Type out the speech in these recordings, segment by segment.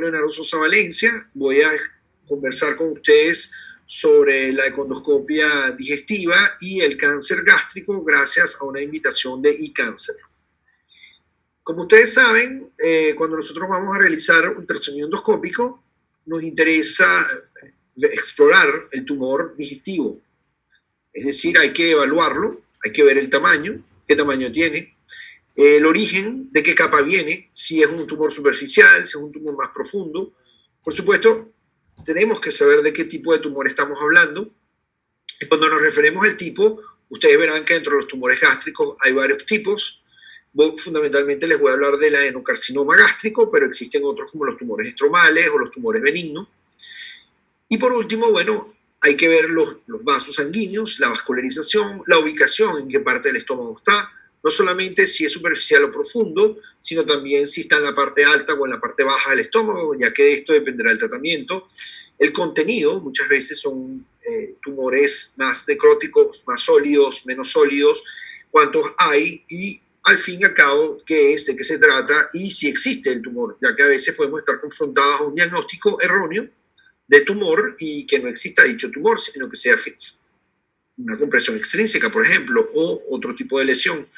Leonardo Sosa Valencia. Voy a conversar con ustedes sobre la endoscopia digestiva y el cáncer gástrico gracias a una invitación de iCáncer. Como ustedes saben, cuando nosotros vamos a realizar un ultrasonido endoscópico, nos interesa explorar el tumor digestivo. Es decir, hay que evaluarlo, hay que ver el tamaño, qué tamaño tiene, el origen, de qué capa viene, si es un tumor superficial, si es un tumor más profundo. Por supuesto, tenemos que saber de qué tipo de tumor estamos hablando. Y cuando nos referimos al tipo, ustedes verán que dentro de los tumores gástricos hay varios tipos. Fundamentalmente les voy a hablar del adenocarcinoma gástrico, pero existen otros como los tumores estromales o los tumores benignos. Y por último, bueno, hay que ver los vasos sanguíneos, la vascularización, la ubicación en qué parte del estómago está, no solamente si es superficial o profundo, sino también si está en la parte alta o en la parte baja del estómago, ya que de esto dependerá el tratamiento. El contenido, muchas veces son tumores más necróticos, más sólidos, menos sólidos, cuántos hay y al fin y al cabo qué es, de qué se trata y si existe el tumor, ya que a veces podemos estar confrontados a un diagnóstico erróneo de tumor y que no exista dicho tumor, sino que sea una compresión extrínseca, por ejemplo, o otro tipo de lesión.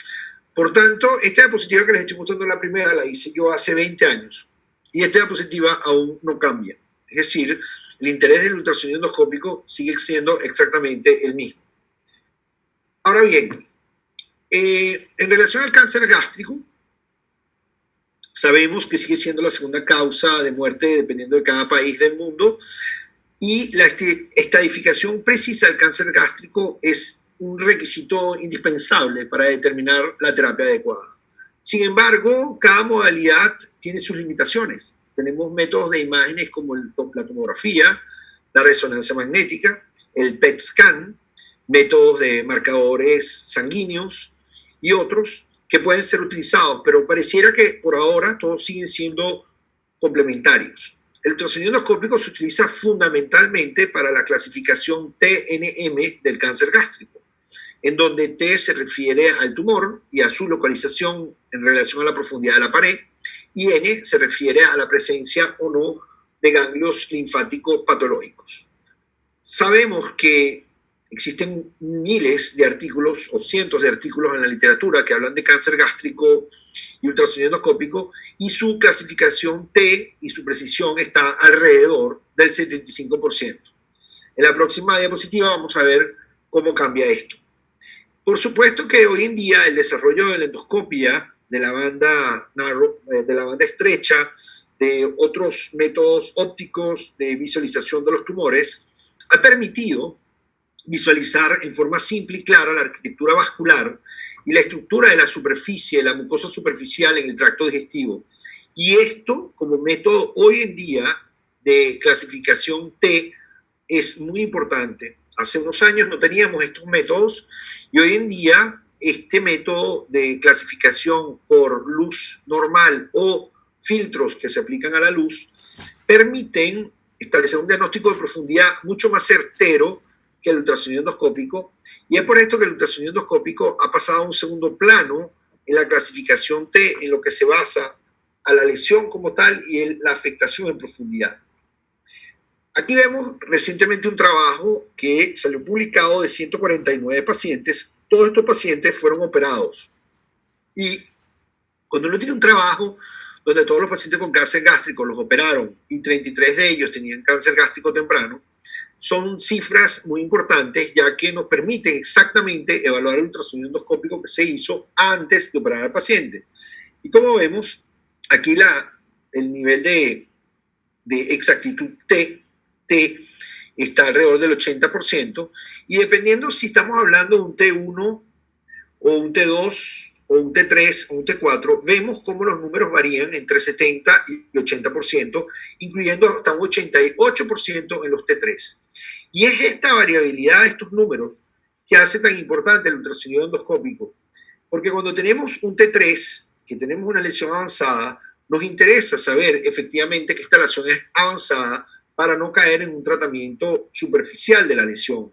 Por tanto, esta diapositiva que les estoy mostrando, la primera, la hice yo hace 20 años y esta diapositiva aún no cambia. Es decir, el interés del ultrasonido endoscópico sigue siendo exactamente el mismo. Ahora bien, en relación al cáncer gástrico, sabemos que sigue siendo la segunda causa de muerte dependiendo de cada país del mundo y la estadificación precisa del cáncer gástrico es un requisito indispensable para determinar la terapia adecuada. Sin embargo, cada modalidad tiene sus limitaciones. Tenemos métodos de imágenes como la tomografía, la resonancia magnética, el PET scan, métodos de marcadores sanguíneos y otros que pueden ser utilizados, pero pareciera que por ahora todos siguen siendo complementarios. El ultrasonido endoscópico se utiliza fundamentalmente para la clasificación TNM del cáncer gástrico, en donde T se refiere al tumor y a su localización en relación a la profundidad de la pared, y N se refiere a la presencia o no de ganglios linfáticos patológicos. Sabemos que existen miles de artículos o cientos de artículos en la literatura que hablan de cáncer gástrico y ultrasonido endoscópico y su clasificación T y su precisión está alrededor del 75%. En la próxima diapositiva vamos a ver cómo cambia esto. Por supuesto que hoy en día el desarrollo de la endoscopia de la banda estrecha, de otros métodos ópticos de visualización de los tumores, ha permitido visualizar en forma simple y clara la arquitectura vascular y la estructura de la superficie, la mucosa superficial en el tracto digestivo. Y esto, como método hoy en día de clasificación T, es muy importante. Hace unos años no teníamos estos métodos y hoy en día este método de clasificación por luz normal o filtros que se aplican a la luz permiten establecer un diagnóstico de profundidad mucho más certero que el ultrasonido endoscópico, y es por esto que el ultrasonido endoscópico ha pasado a un segundo plano en la clasificación T, en lo que se basa a la lesión como tal y en la afectación en profundidad. Aquí vemos recientemente un trabajo que salió publicado de 149 pacientes. Todos estos pacientes fueron operados. Y cuando uno tiene un trabajo donde todos los pacientes con cáncer gástrico los operaron y 33 de ellos tenían cáncer gástrico temprano, son cifras muy importantes ya que nos permiten exactamente evaluar el ultrasonido endoscópico que se hizo antes de operar al paciente. Y como vemos, aquí el nivel de exactitud T está alrededor del 80%, y dependiendo si estamos hablando de un T1 o un T2 o un T3 o un T4, vemos cómo los números varían entre 70 y 80%, incluyendo hasta un 88% en los T3. Y es esta variabilidad de estos números que hace tan importante el ultrasonido endoscópico, porque cuando tenemos un T3, que tenemos una lesión avanzada, nos interesa saber efectivamente que esta lesión es avanzada para no caer en un tratamiento superficial de la lesión.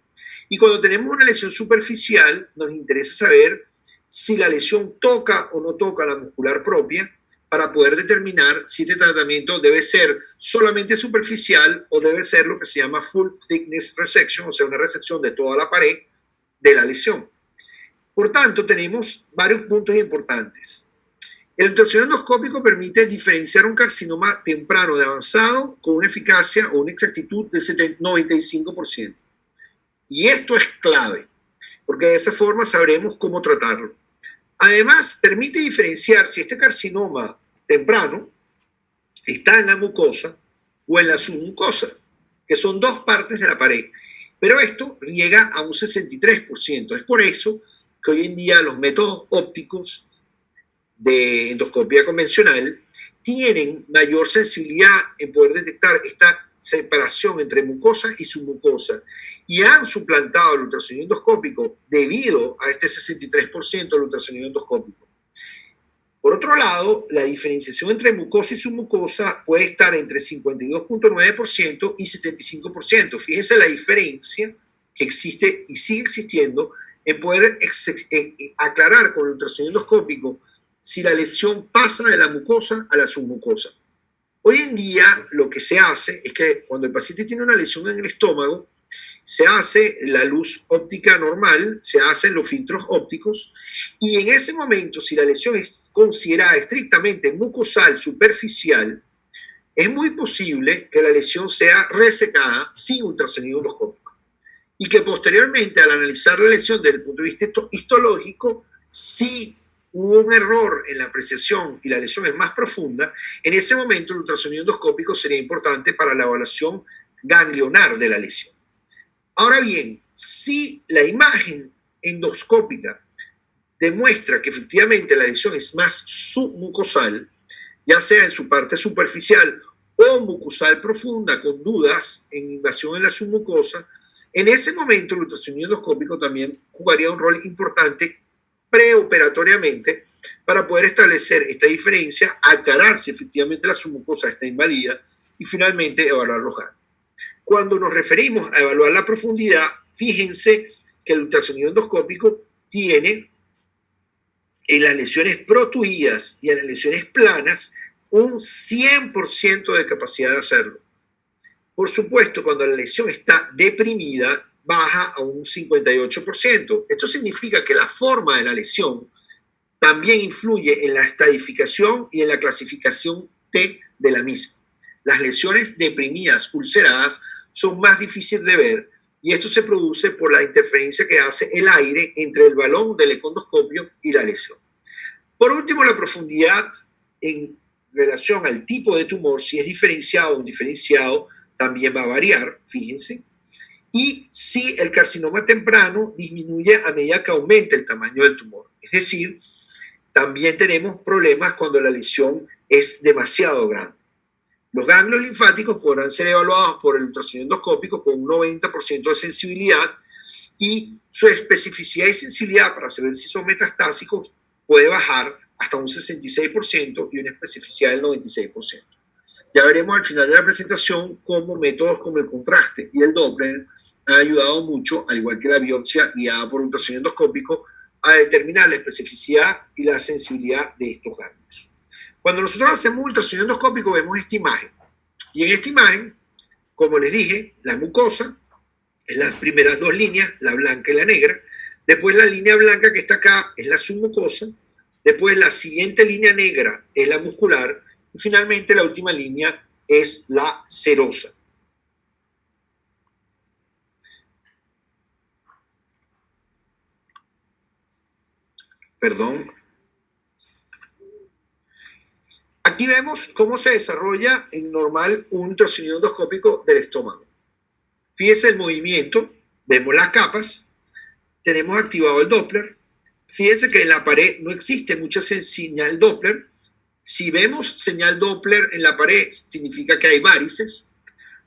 Y cuando tenemos una lesión superficial, nos interesa saber si la lesión toca o no toca la muscular propia, para poder determinar si este tratamiento debe ser solamente superficial o debe ser lo que se llama full thickness resection, o sea, una resección de toda la pared de la lesión. Por tanto, tenemos varios puntos importantes. El ultrasonido endoscópico permite diferenciar un carcinoma temprano de avanzado con una eficacia o una exactitud del 95%. Y esto es clave, porque de esa forma sabremos cómo tratarlo. Además, permite diferenciar si este carcinoma temprano está en la mucosa o en la submucosa, que son dos partes de la pared. Pero esto llega a un 63%. Es por eso que hoy en día los métodos ópticos de endoscopia convencional tienen mayor sensibilidad en poder detectar esta separación entre mucosa y submucosa y han suplantado el ultrasonido endoscópico debido a este 63% del ultrasonido endoscópico. Por otro lado, la diferenciación entre mucosa y submucosa puede estar entre 52.9% y 75%. Fíjense la diferencia que existe y sigue existiendo en poder aclarar con el ultrasonido endoscópico si la lesión pasa de la mucosa a la submucosa. Hoy en día lo que se hace es que cuando el paciente tiene una lesión en el estómago, se hace la luz óptica normal, se hacen los filtros ópticos y en ese momento, si la lesión es considerada estrictamente mucosal superficial, es muy posible que la lesión sea resecada sin ultrasonido endoscópico y que posteriormente, al analizar la lesión desde el punto de vista histológico, si hubo un error en la apreciación y la lesión es más profunda, en ese momento el ultrasonido endoscópico sería importante para la evaluación ganglionar de la lesión. Ahora bien, si la imagen endoscópica demuestra que efectivamente la lesión es más submucosal, ya sea en su parte superficial o mucosal profunda con dudas en invasión en la submucosa, en ese momento el ultrasonido endoscópico también jugaría un rol importante preoperatoriamente para poder establecer esta diferencia, aclarar si efectivamente la submucosa está invadida y finalmente evaluar los ganglios. Cuando nos referimos a evaluar la profundidad, fíjense que el ultrasonido endoscópico tiene en las lesiones protuidas y en las lesiones planas un 100% de capacidad de hacerlo. Por supuesto, cuando la lesión está deprimida, baja a un 58%. Esto significa que la forma de la lesión también influye en la estadificación y en la clasificación T de la misma. Las lesiones deprimidas, ulceradas, son más difíciles de ver y esto se produce por la interferencia que hace el aire entre el balón del econdoscopio y la lesión. Por último, la profundidad en relación al tipo de tumor, si es diferenciado o indiferenciado, también va a variar, fíjense. Y si el carcinoma temprano disminuye a medida que aumenta el tamaño del tumor. Es decir, también tenemos problemas cuando la lesión es demasiado grande. Los ganglios linfáticos podrán ser evaluados por el ultrasonido endoscópico con un 90% de sensibilidad y su especificidad y sensibilidad para saber si son metastásicos puede bajar hasta un 66% y una especificidad del 96%. Ya veremos al final de la presentación cómo métodos como el contraste y el Doppler han ayudado mucho, al igual que la biopsia guiada por ultrasonido endoscópico, a determinar la especificidad y la sensibilidad de estos ganglios. Cuando nosotros hacemos ultrasonido endoscópico vemos esta imagen. Y en esta imagen, como les dije, la mucosa, en las primeras dos líneas, la blanca y la negra. Después la línea blanca que está acá es la submucosa. Después la siguiente línea negra es la muscular. Y finalmente la última línea es la serosa. Perdón. Aquí vemos cómo se desarrolla en normal un ultrasonido endoscópico del estómago. Fíjense el movimiento, vemos las capas, tenemos activado el Doppler. Fíjense que en la pared no existe mucha señal Doppler. Si vemos señal Doppler en la pared, significa que hay varices.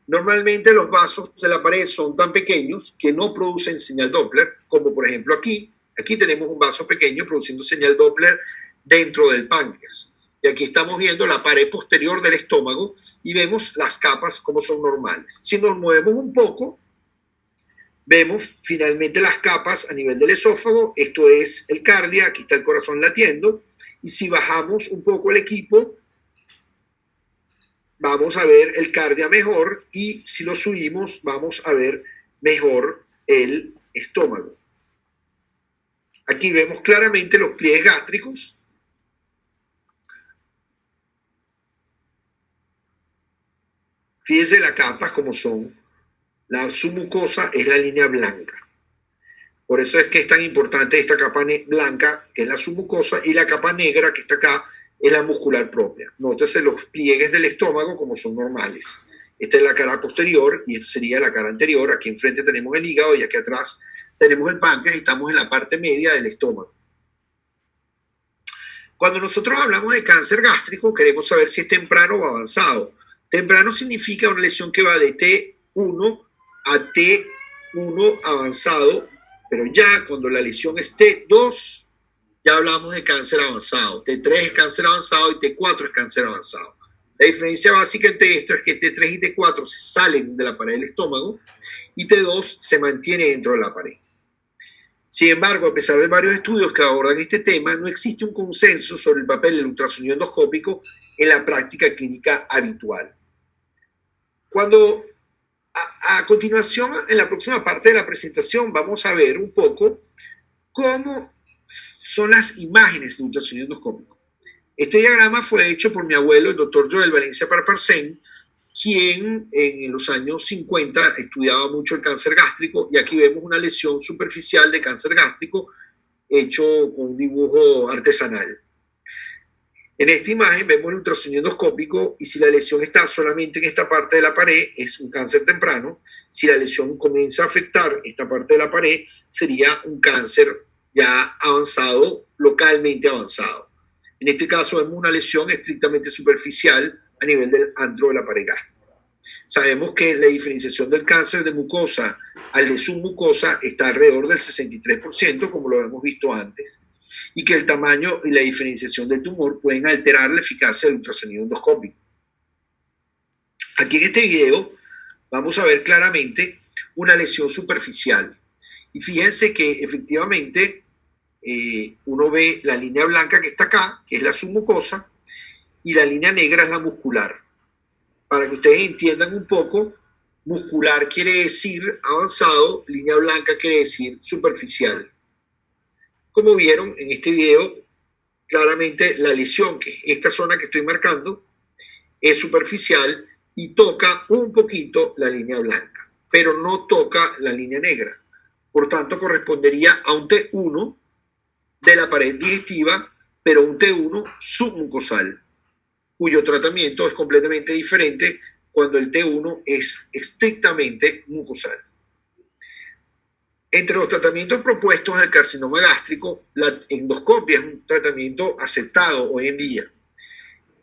Normalmente los vasos de la pared son tan pequeños que no producen señal Doppler, como por ejemplo aquí. Aquí tenemos un vaso pequeño produciendo señal Doppler dentro del páncreas. Y aquí estamos viendo la pared posterior del estómago y vemos las capas como son normales. Si nos movemos un poco, Vemos finalmente las capas a nivel del esófago. Esto es el cardia, aquí está el corazón latiendo. Y si bajamos un poco el equipo, vamos a ver el cardia mejor, y si lo subimos, vamos a ver mejor el estómago. Aquí vemos claramente los pliegues gástricos. Fíjense las capas como son. La submucosa es la línea blanca. Por eso es que es tan importante esta capa blanca, que es la submucosa, y la capa negra, que está acá, es la muscular propia. Nótese los pliegues del estómago como son normales. Esta es la cara posterior y esta sería la cara anterior. Aquí enfrente tenemos el hígado y aquí atrás tenemos el páncreas, y estamos en la parte media del estómago. Cuando nosotros hablamos de cáncer gástrico, queremos saber si es temprano o avanzado. Temprano significa una lesión que va de T1 a T1 avanzado, pero ya cuando la lesión es T2, ya hablamos de cáncer avanzado. T3 es cáncer avanzado y T4 es cáncer avanzado. La diferencia básica entre esto es que T3 y T4 se salen de la pared del estómago y T2 se mantiene dentro de la pared. Sin embargo, a pesar de varios estudios que abordan este tema, no existe un consenso sobre el papel del ultrasonido endoscópico en la práctica clínica habitual. Cuando a continuación, en la próxima parte de la presentación, vamos a ver un poco cómo son las imágenes de ultrasonido endoscópico. Este diagrama fue hecho por mi abuelo, el doctor Joel Valencia Parparsén, quien en los años 50 estudiaba mucho el cáncer gástrico, y aquí vemos una lesión superficial de cáncer gástrico hecho con un dibujo artesanal. En esta imagen vemos el ultrasonido endoscópico, y si la lesión está solamente en esta parte de la pared, es un cáncer temprano. Si la lesión comienza a afectar esta parte de la pared, sería un cáncer ya avanzado, localmente avanzado. En este caso vemos una lesión estrictamente superficial a nivel del antro de la pared gástrica. Sabemos que la diferenciación del cáncer de mucosa al de submucosa está alrededor del 63%, como lo hemos visto antes, y que el tamaño y la diferenciación del tumor pueden alterar la eficacia del ultrasonido endoscópico. Aquí en este video vamos a ver claramente una lesión superficial. Y fíjense que efectivamente uno ve la línea blanca que está acá, que es la submucosa, y la línea negra es la muscular. Para que ustedes entiendan un poco, muscular quiere decir avanzado, línea blanca quiere decir superficial. Como vieron en este video, claramente la lesión, que es esta zona que estoy marcando, es superficial y toca un poquito la línea blanca, pero no toca la línea negra. Por tanto, correspondería a un T1 de la pared digestiva, pero un T1 submucosal, cuyo tratamiento es completamente diferente cuando el T1 es estrictamente mucosal. Entre los tratamientos propuestos del carcinoma gástrico, la endoscopia es un tratamiento aceptado hoy en día.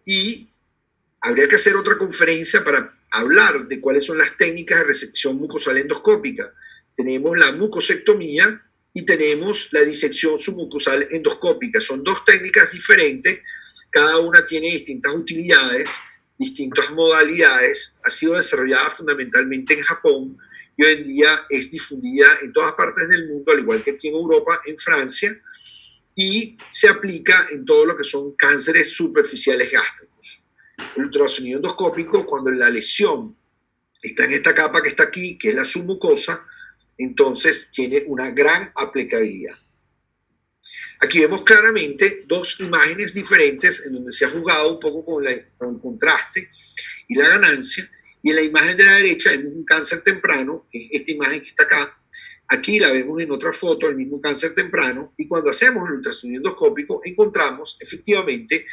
Y habría que hacer otra conferencia para hablar de cuáles son las técnicas de resección mucosal endoscópica. Tenemos la mucosectomía y tenemos la disección submucosal endoscópica. Son dos técnicas diferentes, cada una tiene distintas utilidades, distintas modalidades, ha sido desarrollada fundamentalmente en Japón y hoy en día es difundida en todas partes del mundo, al igual que aquí en Europa, en Francia, y se aplica en todo lo que son cánceres superficiales gástricos. El ultrasonido endoscópico, cuando la lesión está en esta capa que está aquí, que es la submucosa, entonces tiene una gran aplicabilidad. Aquí vemos claramente dos imágenes diferentes en donde se ha jugado un poco con el contraste y la ganancia. Y en la imagen de la derecha vemos un cáncer temprano, que es esta imagen que está acá. Aquí la vemos en otra foto, el mismo cáncer temprano. Y cuando hacemos el ultrasonido endoscópico, encontramos efectivamente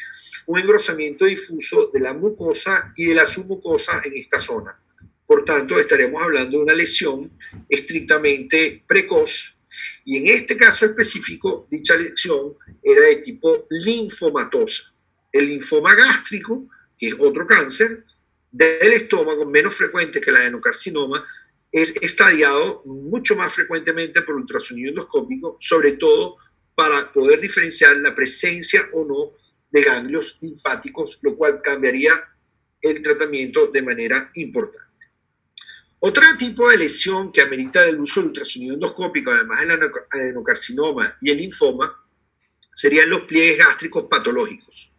un engrosamiento difuso de la mucosa y de la submucosa en esta zona. Por tanto, estaremos hablando de una lesión estrictamente precoz. Y en este caso específico, dicha lesión era de tipo linfomatosa. El linfoma gástrico, que es otro cáncer del estómago, menos frecuente que el adenocarcinoma, es estadiado mucho más frecuentemente por ultrasonido endoscópico, sobre todo para poder diferenciar la presencia o no de ganglios linfáticos, lo cual cambiaría el tratamiento de manera importante. Otro tipo de lesión que amerita el uso del ultrasonido endoscópico, además del adenocarcinoma y el linfoma, serían los pliegues gástricos patológicos.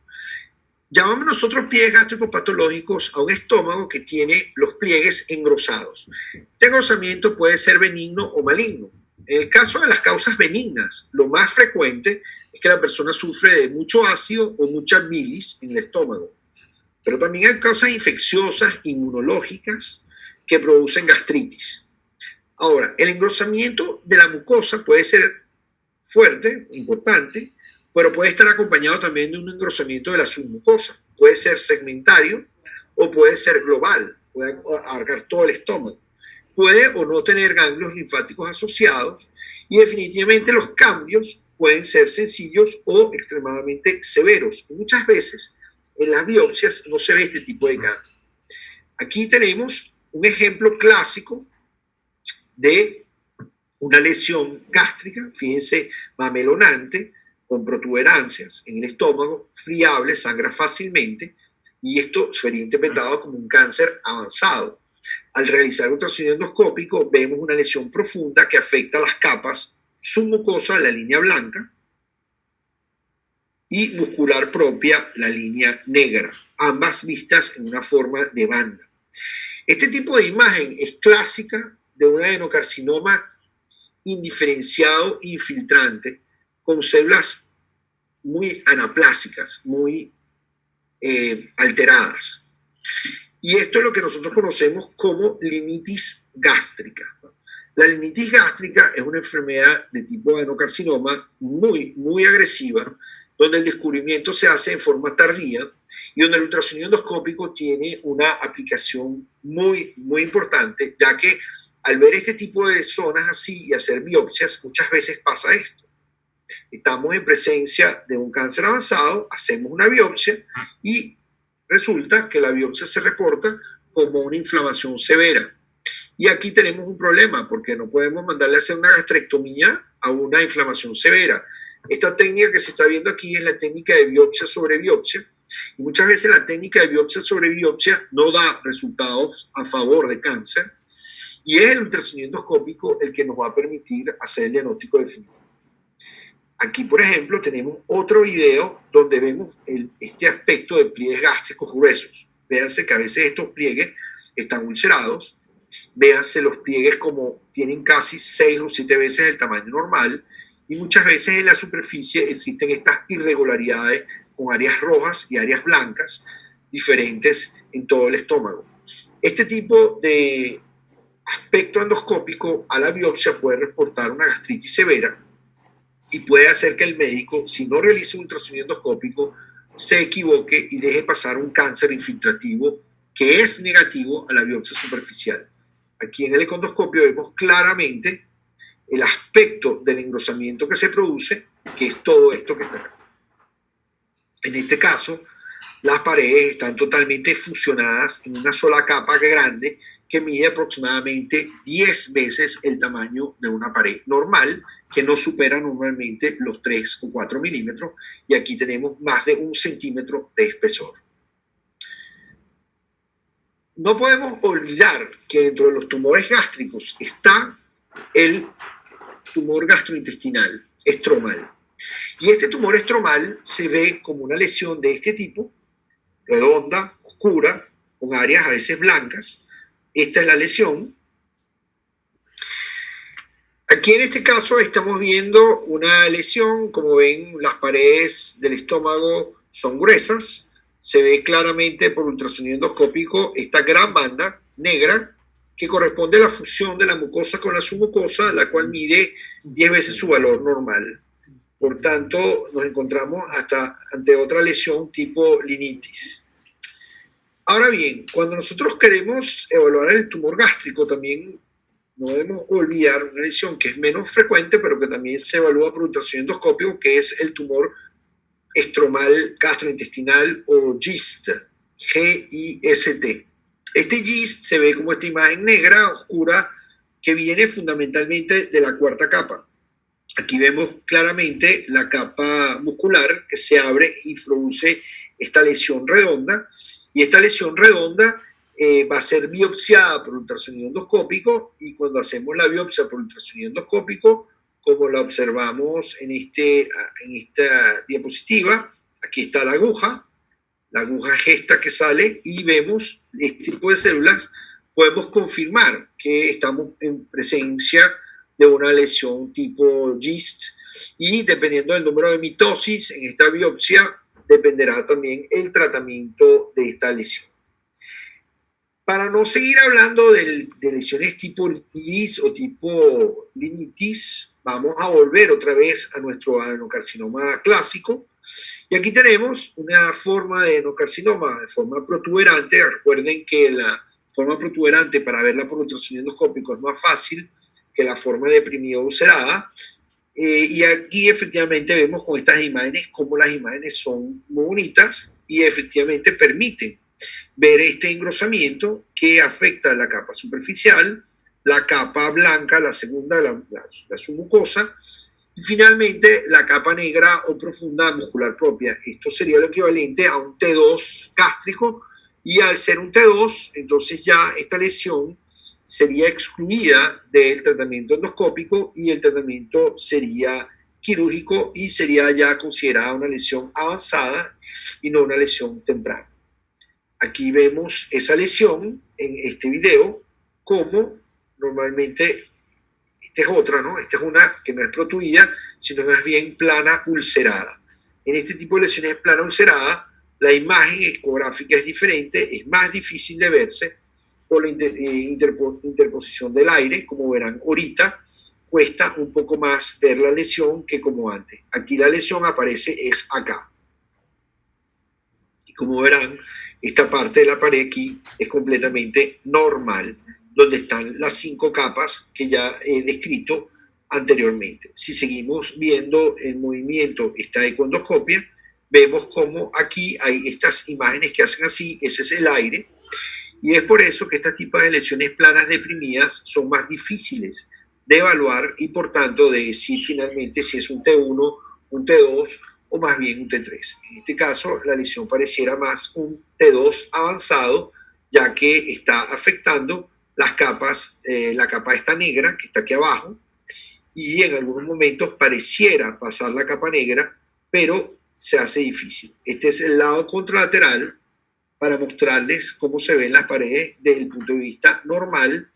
Llamamos nosotros pliegues gástricos patológicos a un estómago que tiene los pliegues engrosados. Este engrosamiento puede ser benigno o maligno. En el caso de las causas benignas, lo más frecuente es que la persona sufre de mucho ácido o mucha bilis en el estómago. Pero también hay causas infecciosas, inmunológicas, que producen gastritis. Ahora, el engrosamiento de la mucosa puede ser fuerte, importante, pero puede estar acompañado también de un engrosamiento de la submucosa. Puede ser segmentario o puede ser global, puede abarcar todo el estómago. Puede o no tener ganglios linfáticos asociados y definitivamente los cambios pueden ser sencillos o extremadamente severos. Y muchas veces en las biopsias no se ve este tipo de cambio. Aquí tenemos un ejemplo clásico de una lesión gástrica, fíjense, mamelonante, con protuberancias en el estómago, friable, sangra fácilmente, y esto sería interpretado como un cáncer avanzado. Al realizar ultrasonido endoscópico vemos una lesión profunda que afecta las capas submucosa, la línea blanca, y muscular propia, la línea negra, ambas vistas en una forma de banda. Este tipo de imagen es clásica de un adenocarcinoma indiferenciado infiltrante con células muy anaplásicas, muy alteradas. Y esto es lo que nosotros conocemos como linitis gástrica. La linitis gástrica es una enfermedad de tipo adenocarcinoma muy agresiva, donde el descubrimiento se hace en forma tardía y donde el ultrasonido endoscópico tiene una aplicación muy importante, ya que al ver este tipo de zonas así y hacer biopsias, muchas veces pasa esto. Estamos en presencia de un cáncer avanzado, hacemos una biopsia y resulta que la biopsia se reporta como una inflamación severa. Y aquí tenemos un problema porque no podemos mandarle a hacer una gastrectomía a una inflamación severa. Esta técnica que se está viendo aquí es la técnica de biopsia sobre biopsia. Y muchas veces la técnica de biopsia sobre biopsia no da resultados a favor de cáncer. Y es el ultrasonido endoscópico el que nos va a permitir hacer el diagnóstico definitivo. Aquí, por ejemplo, tenemos otro video donde vemos este aspecto de pliegues gástricos gruesos. Véanse que a veces estos pliegues están ulcerados. Véanse los pliegues como tienen casi 6 o 7 veces el tamaño normal. Y muchas veces en la superficie existen estas irregularidades con áreas rojas y áreas blancas diferentes en todo el estómago. Este tipo de aspecto endoscópico a la biopsia puede reportar una gastritis severa y puede hacer que el médico, si no realiza un ultrasonido endoscópico, se equivoque y deje pasar un cáncer infiltrativo que es negativo a la biopsia superficial. Aquí en el econdoscopio vemos claramente el aspecto del engrosamiento que se produce, que es todo esto que está acá. En este caso, las paredes están totalmente fusionadas en una sola capa grande que mide aproximadamente 10 veces el tamaño de una pared normal, que no supera normalmente los 3 o 4 milímetros, y aquí tenemos más de 1 centímetro de espesor. No podemos olvidar que dentro de los tumores gástricos está el tumor gastrointestinal, estromal. Y este tumor estromal se ve como una lesión de este tipo, redonda, oscura, con áreas a veces blancas. Esta es la lesión. Aquí en este caso estamos viendo una lesión, como ven, las paredes del estómago son gruesas, se ve claramente por ultrasonido endoscópico esta gran banda negra que corresponde a la fusión de la mucosa con la submucosa, la cual mide 10 veces su valor normal. Por tanto, nos encontramos ante otra lesión tipo linitis. Ahora bien, cuando nosotros queremos evaluar el tumor gástrico, también no debemos olvidar una lesión que es menos frecuente, pero que también se evalúa por ultrasonido endoscópico, que es el tumor estromal gastrointestinal o GIST, G-I-S-T. Este GIST se ve como esta imagen negra, oscura, que viene fundamentalmente de la cuarta capa. Aquí vemos claramente la capa muscular que se abre y produce esta lesión redonda, y esta lesión redonda va a ser biopsiada por ultrasonido endoscópico, y cuando hacemos la biopsia por ultrasonido endoscópico, como la observamos en esta diapositiva, aquí está la aguja es esta que sale, y vemos este tipo de células. Podemos confirmar que estamos en presencia de una lesión tipo GIST, y dependiendo del número de mitosis en esta biopsia, dependerá también el tratamiento de esta lesión. Para no seguir hablando de lesiones tipo GIST o tipo linitis, vamos a volver otra vez a nuestro adenocarcinoma clásico. Y aquí tenemos una forma de adenocarcinoma de forma protuberante. Recuerden que la forma protuberante, para verla por ultrasonido endoscópico, es más fácil que la forma deprimida o ulcerada. Y aquí efectivamente vemos con estas imágenes cómo las imágenes son muy bonitas y efectivamente permiten ver este engrosamiento que afecta a la capa superficial, la capa blanca, la segunda, la submucosa, y finalmente la capa negra o profunda muscular propia. Esto sería lo equivalente a un T2 gástrico, y al ser un T2, entonces ya esta lesión sería excluida del tratamiento endoscópico y el tratamiento sería quirúrgico, y sería ya considerada una lesión avanzada y no una lesión temprana. Aquí vemos esa lesión en este video, como normalmente, esta es otra, ¿no? Esta es una que no es protuida, sino más bien plana ulcerada. En este tipo de lesiones plana ulcerada, la imagen ecográfica es diferente, es más difícil de verse por la interposición del aire. Como verán ahorita, cuesta un poco más ver la lesión que como antes. Aquí la lesión aparece es acá. Y como verán, esta parte de la pared aquí es completamente normal, donde están las 5 capas que ya he descrito anteriormente. Si seguimos viendo el movimiento, esta ecoendoscopia, vemos como aquí hay estas imágenes que hacen así, ese es el aire, y es por eso que este tipo de lesiones planas deprimidas son más difíciles de evaluar y por tanto de decir finalmente si es un T1, un T2 o más bien un T3. En este caso, la lesión pareciera más un T2 avanzado, ya que está afectando las capas, la capa esta negra que está aquí abajo, y en algunos momentos pareciera pasar la capa negra, pero se hace difícil. Este es el lado contralateral para mostrarles cómo se ven las paredes desde el punto de vista normal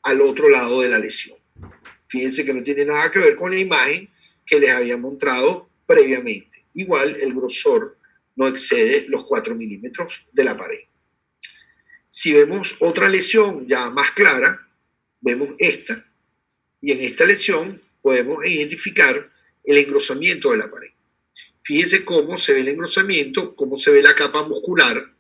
al otro lado de la lesión. Fíjense que no tiene nada que ver con la imagen que les había mostrado previamente. Igual el grosor no excede los 4 milímetros de la pared. Si vemos otra lesión ya más clara, vemos esta, y en esta lesión podemos identificar el engrosamiento de la pared. Fíjense cómo se ve el engrosamiento, cómo se ve la capa muscular,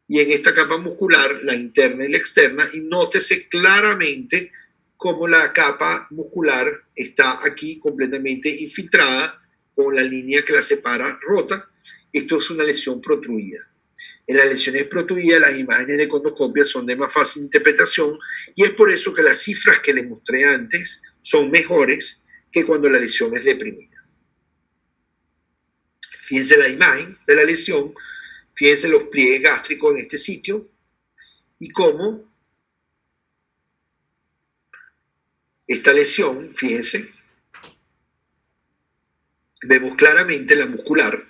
y en esta capa muscular, la interna y la externa, y nótese claramente cómo la capa muscular está aquí completamente infiltrada, con la línea que la separa rota. Esto es una lesión protruida. En las lesiones protruidas, las imágenes de econdoscopia son de más fácil interpretación, y es por eso que las cifras que les mostré antes son mejores que cuando la lesión es deprimida. Fíjense la imagen de la lesión, fíjense los pliegues gástricos en este sitio, y cómo esta lesión, fíjense, vemos claramente la muscular,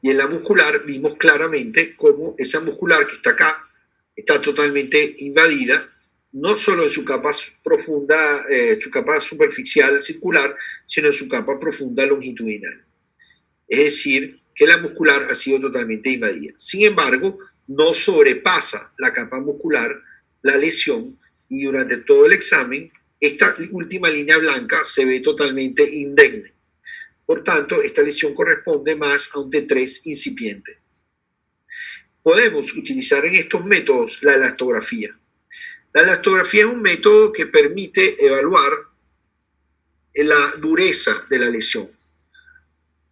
y en la muscular vimos claramente cómo esa muscular que está acá está totalmente invadida, no solo en su capa profunda, su capa superficial circular, sino en su capa profunda longitudinal. Es decir, que la muscular ha sido totalmente invadida. Sin embargo, no sobrepasa la capa muscular la lesión, y durante todo el examen esta última línea blanca se ve totalmente indemne. Por tanto, esta lesión corresponde más a un T3 incipiente. Podemos utilizar en estos métodos la elastografía. La elastografía es un método que permite evaluar la dureza de la lesión.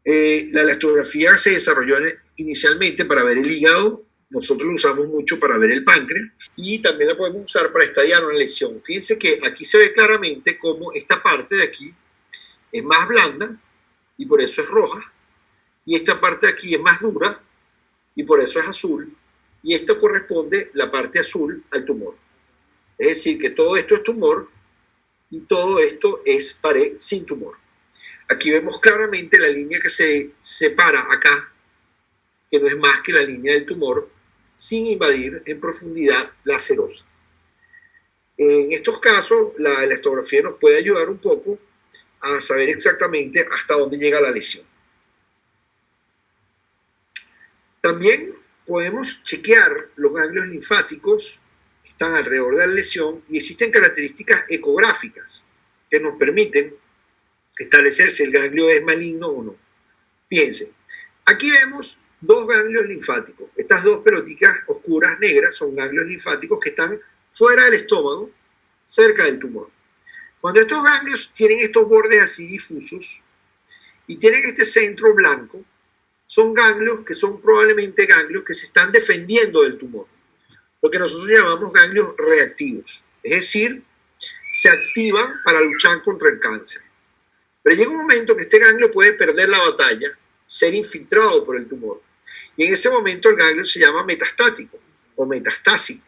La elastografía se desarrolló inicialmente para ver el hígado. Nosotros lo usamos mucho para ver el páncreas, y también la podemos usar para estadiar una lesión. Fíjense que aquí se ve claramente cómo esta parte de aquí es más blanda y por eso es roja, y esta parte de aquí es más dura y por eso es azul, y esto corresponde, la parte azul, al tumor. Es decir, que todo esto es tumor y todo esto es pared sin tumor. Aquí vemos claramente la línea que se separa acá, que no es más que la línea del tumor, sin invadir en profundidad la serosa. En estos casos, la elastografía nos puede ayudar un poco a saber exactamente hasta dónde llega la lesión. También podemos chequear los ganglios linfáticos que están alrededor de la lesión y existen características ecográficas que nos permiten establecer si el ganglio es maligno o no. Fíjense, aquí vemos dos ganglios linfáticos. Estas dos pelotitas oscuras negras son ganglios linfáticos que están fuera del estómago, cerca del tumor. Cuando estos ganglios tienen estos bordes así difusos y tienen este centro blanco, son ganglios que son probablemente ganglios que se están defendiendo del tumor, lo que nosotros llamamos ganglios reactivos, es decir, se activan para luchar contra el cáncer. Pero llega un momento que este ganglio puede perder la batalla, ser infiltrado por el tumor, y en ese momento el ganglio se llama metastático o metastásico,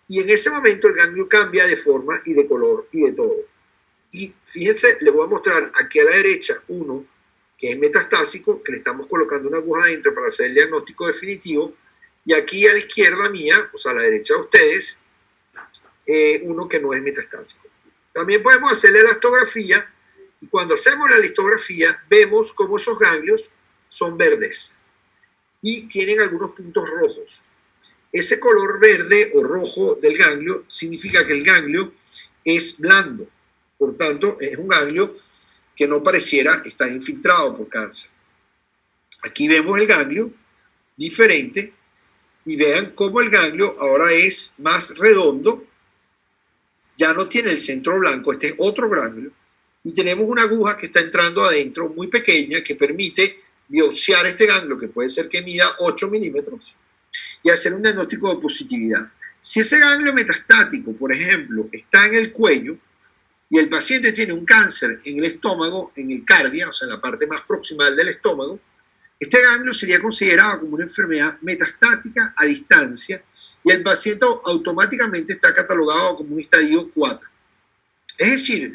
y en ese momento el ganglio cambia de forma y de color y de todo. Y fíjense, les voy a mostrar aquí a la derecha uno que es metastásico, que le estamos colocando una aguja adentro para hacer el diagnóstico definitivo, y aquí a la izquierda mía, o sea a la derecha de ustedes, uno que no es metastásico. También podemos hacer la elastografía, y cuando hacemos la elastografía vemos cómo esos ganglios son verdes y tienen algunos puntos rojos. Ese color verde o rojo del ganglio significa que el ganglio es blando, por tanto es un ganglio que no pareciera estar infiltrado por cáncer. Aquí vemos el ganglio diferente y vean cómo el ganglio ahora es más redondo, ya no tiene el centro blanco, este es otro ganglio, y tenemos una aguja que está entrando adentro muy pequeña que permite biopsiar este ganglio, que puede ser que mida 8 milímetros, y hacer un diagnóstico de positividad. Si ese ganglio metastático, por ejemplo, está en el cuello, y el paciente tiene un cáncer en el estómago, en el cardia, o sea, en la parte más proximal del estómago, este ganglio sería considerado como una enfermedad metastática a distancia y el paciente automáticamente está catalogado como un estadio 4. Es decir,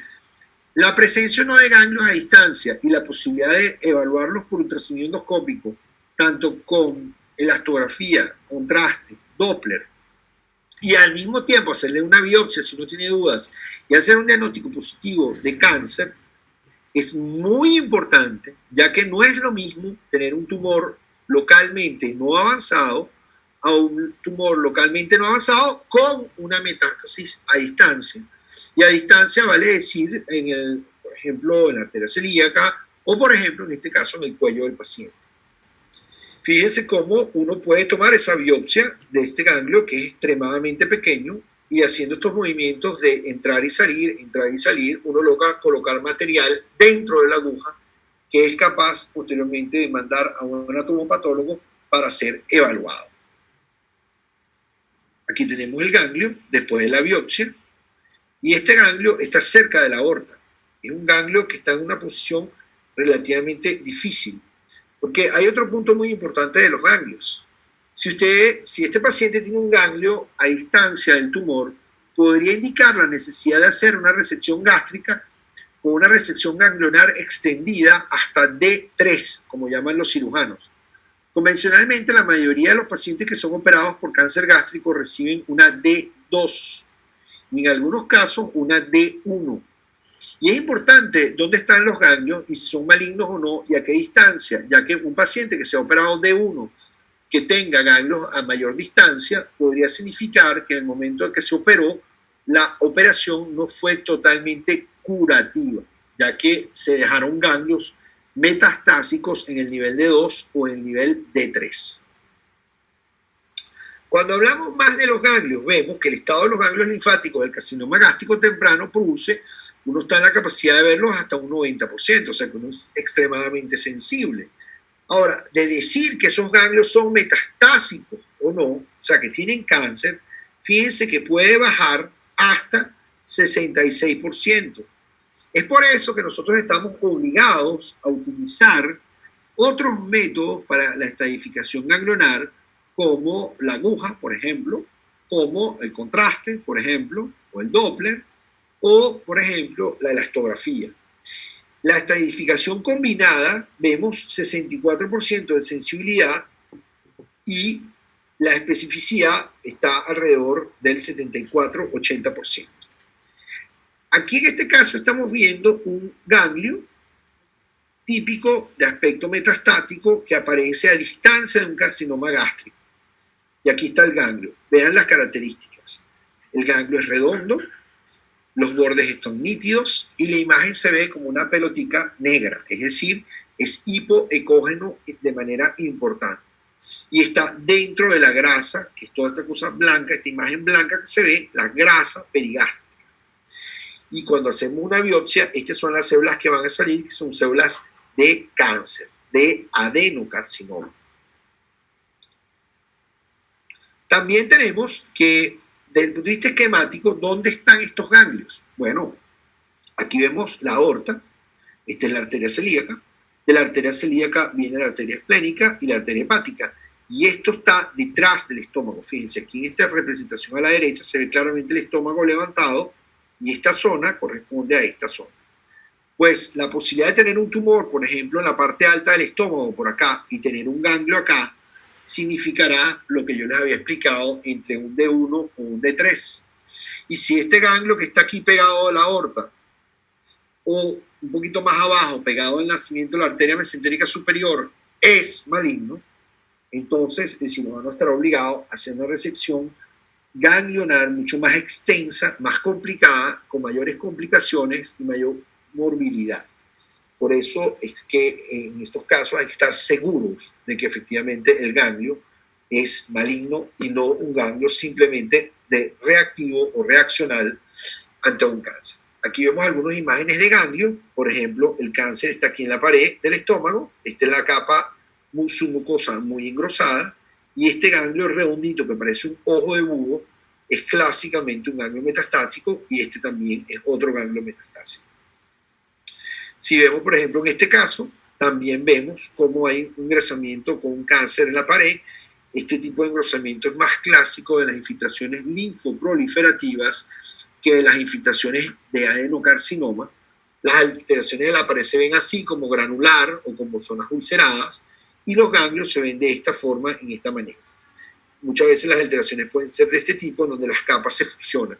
la presencia o no de ganglios a distancia y la posibilidad de evaluarlos por ultrasonido endoscópico, tanto con elastografía, contraste, Doppler, y al mismo tiempo hacerle una biopsia si uno tiene dudas y hacer un diagnóstico positivo de cáncer, es muy importante, ya que no es lo mismo tener un tumor localmente no avanzado a un tumor localmente no avanzado con una metástasis a distancia. Y a distancia vale decir, por ejemplo, en la arteria celíaca o, por ejemplo, en este caso, en el cuello del paciente. Fíjense cómo uno puede tomar esa biopsia de este ganglio que es extremadamente pequeño y haciendo estos movimientos de entrar y salir, uno logra colocar material dentro de la aguja que es capaz posteriormente de mandar a un anatomopatólogo para ser evaluado. Aquí tenemos el ganglio después de la biopsia y este ganglio está cerca de la aorta. Es un ganglio que está en una posición relativamente difícil. Porque hay otro punto muy importante de los ganglios. Si este paciente tiene un ganglio a distancia del tumor, podría indicar la necesidad de hacer una resección gástrica con una resección ganglionar extendida hasta D3, como llaman los cirujanos. Convencionalmente, la mayoría de los pacientes que son operados por cáncer gástrico reciben una D2 y en algunos casos una D1. Y es importante dónde están los ganglios y si son malignos o no y a qué distancia, ya que un paciente que se ha operado D1 que tenga ganglios a mayor distancia podría significar que en el momento en que se operó, la operación no fue totalmente curativa, ya que se dejaron ganglios metastásicos en el nivel D2 o en el nivel D3. Cuando hablamos más de los ganglios, vemos que el estado de los ganglios linfáticos del carcinoma gástrico temprano produce, uno está en la capacidad de verlos hasta un 90%, o sea que uno es extremadamente sensible. Ahora, de decir que esos ganglios son metastásicos o no, o sea que tienen cáncer, fíjense que puede bajar hasta 66%. Es por eso que nosotros estamos obligados a utilizar otros métodos para la estadificación ganglionar, como la aguja, por ejemplo, como el contraste, por ejemplo, o el Doppler, o, por ejemplo, la elastografía. La estratificación combinada, vemos 64% de sensibilidad y la especificidad está alrededor del 74-80%. Aquí en este caso estamos viendo un ganglio típico de aspecto metastático que aparece a distancia de un carcinoma gástrico. Y aquí está el ganglio. Vean las características. El ganglio es redondo, los bordes están nítidos y la imagen se ve como una pelotica negra, es decir, es hipoecógeno de manera importante. Y está dentro de la grasa, que es toda esta cosa blanca, esta imagen blanca que se ve, la grasa perigástrica. Y cuando hacemos una biopsia, estas son las células que van a salir, que son células de cáncer, de adenocarcinoma. También tenemos que, desde el punto de vista esquemático, ¿dónde están estos ganglios? Bueno, aquí vemos la aorta, esta es la arteria celíaca, de la arteria celíaca viene la arteria esplénica y la arteria hepática, y esto está detrás del estómago. Fíjense, aquí en esta representación a la derecha se ve claramente el estómago levantado, y esta zona corresponde a esta zona. Pues la posibilidad de tener un tumor, por ejemplo, en la parte alta del estómago, por acá, y tener un ganglio acá, significará lo que yo les había explicado entre un D1 o un D3. Y si este ganglio que está aquí pegado a la aorta, o un poquito más abajo, pegado al nacimiento de la arteria mesentérica superior, es maligno, entonces el cirujano estará obligado a hacer una resección ganglionar mucho más extensa, más complicada, con mayores complicaciones y mayor morbilidad. Por eso es que en estos casos hay que estar seguros de que efectivamente el ganglio es maligno y no un ganglio simplemente de reactivo o reaccional ante un cáncer. Aquí vemos algunas imágenes de ganglio. Por ejemplo, el cáncer está aquí en la pared del estómago. Esta es la capa submucosa muy engrosada. Y este ganglio redondito que parece un ojo de búho es clásicamente un ganglio metastático, y este también es otro ganglio metastático. Si vemos, por ejemplo, en este caso, también vemos cómo hay un engrosamiento con un cáncer en la pared. Este tipo de engrosamiento es más clásico de las infiltraciones linfoproliferativas que de las infiltraciones de adenocarcinoma. Las alteraciones de la pared se ven así, como granular o como zonas ulceradas, y los ganglios se ven de esta forma, en esta manera. Muchas veces las alteraciones pueden ser de este tipo, donde las capas se fusionan.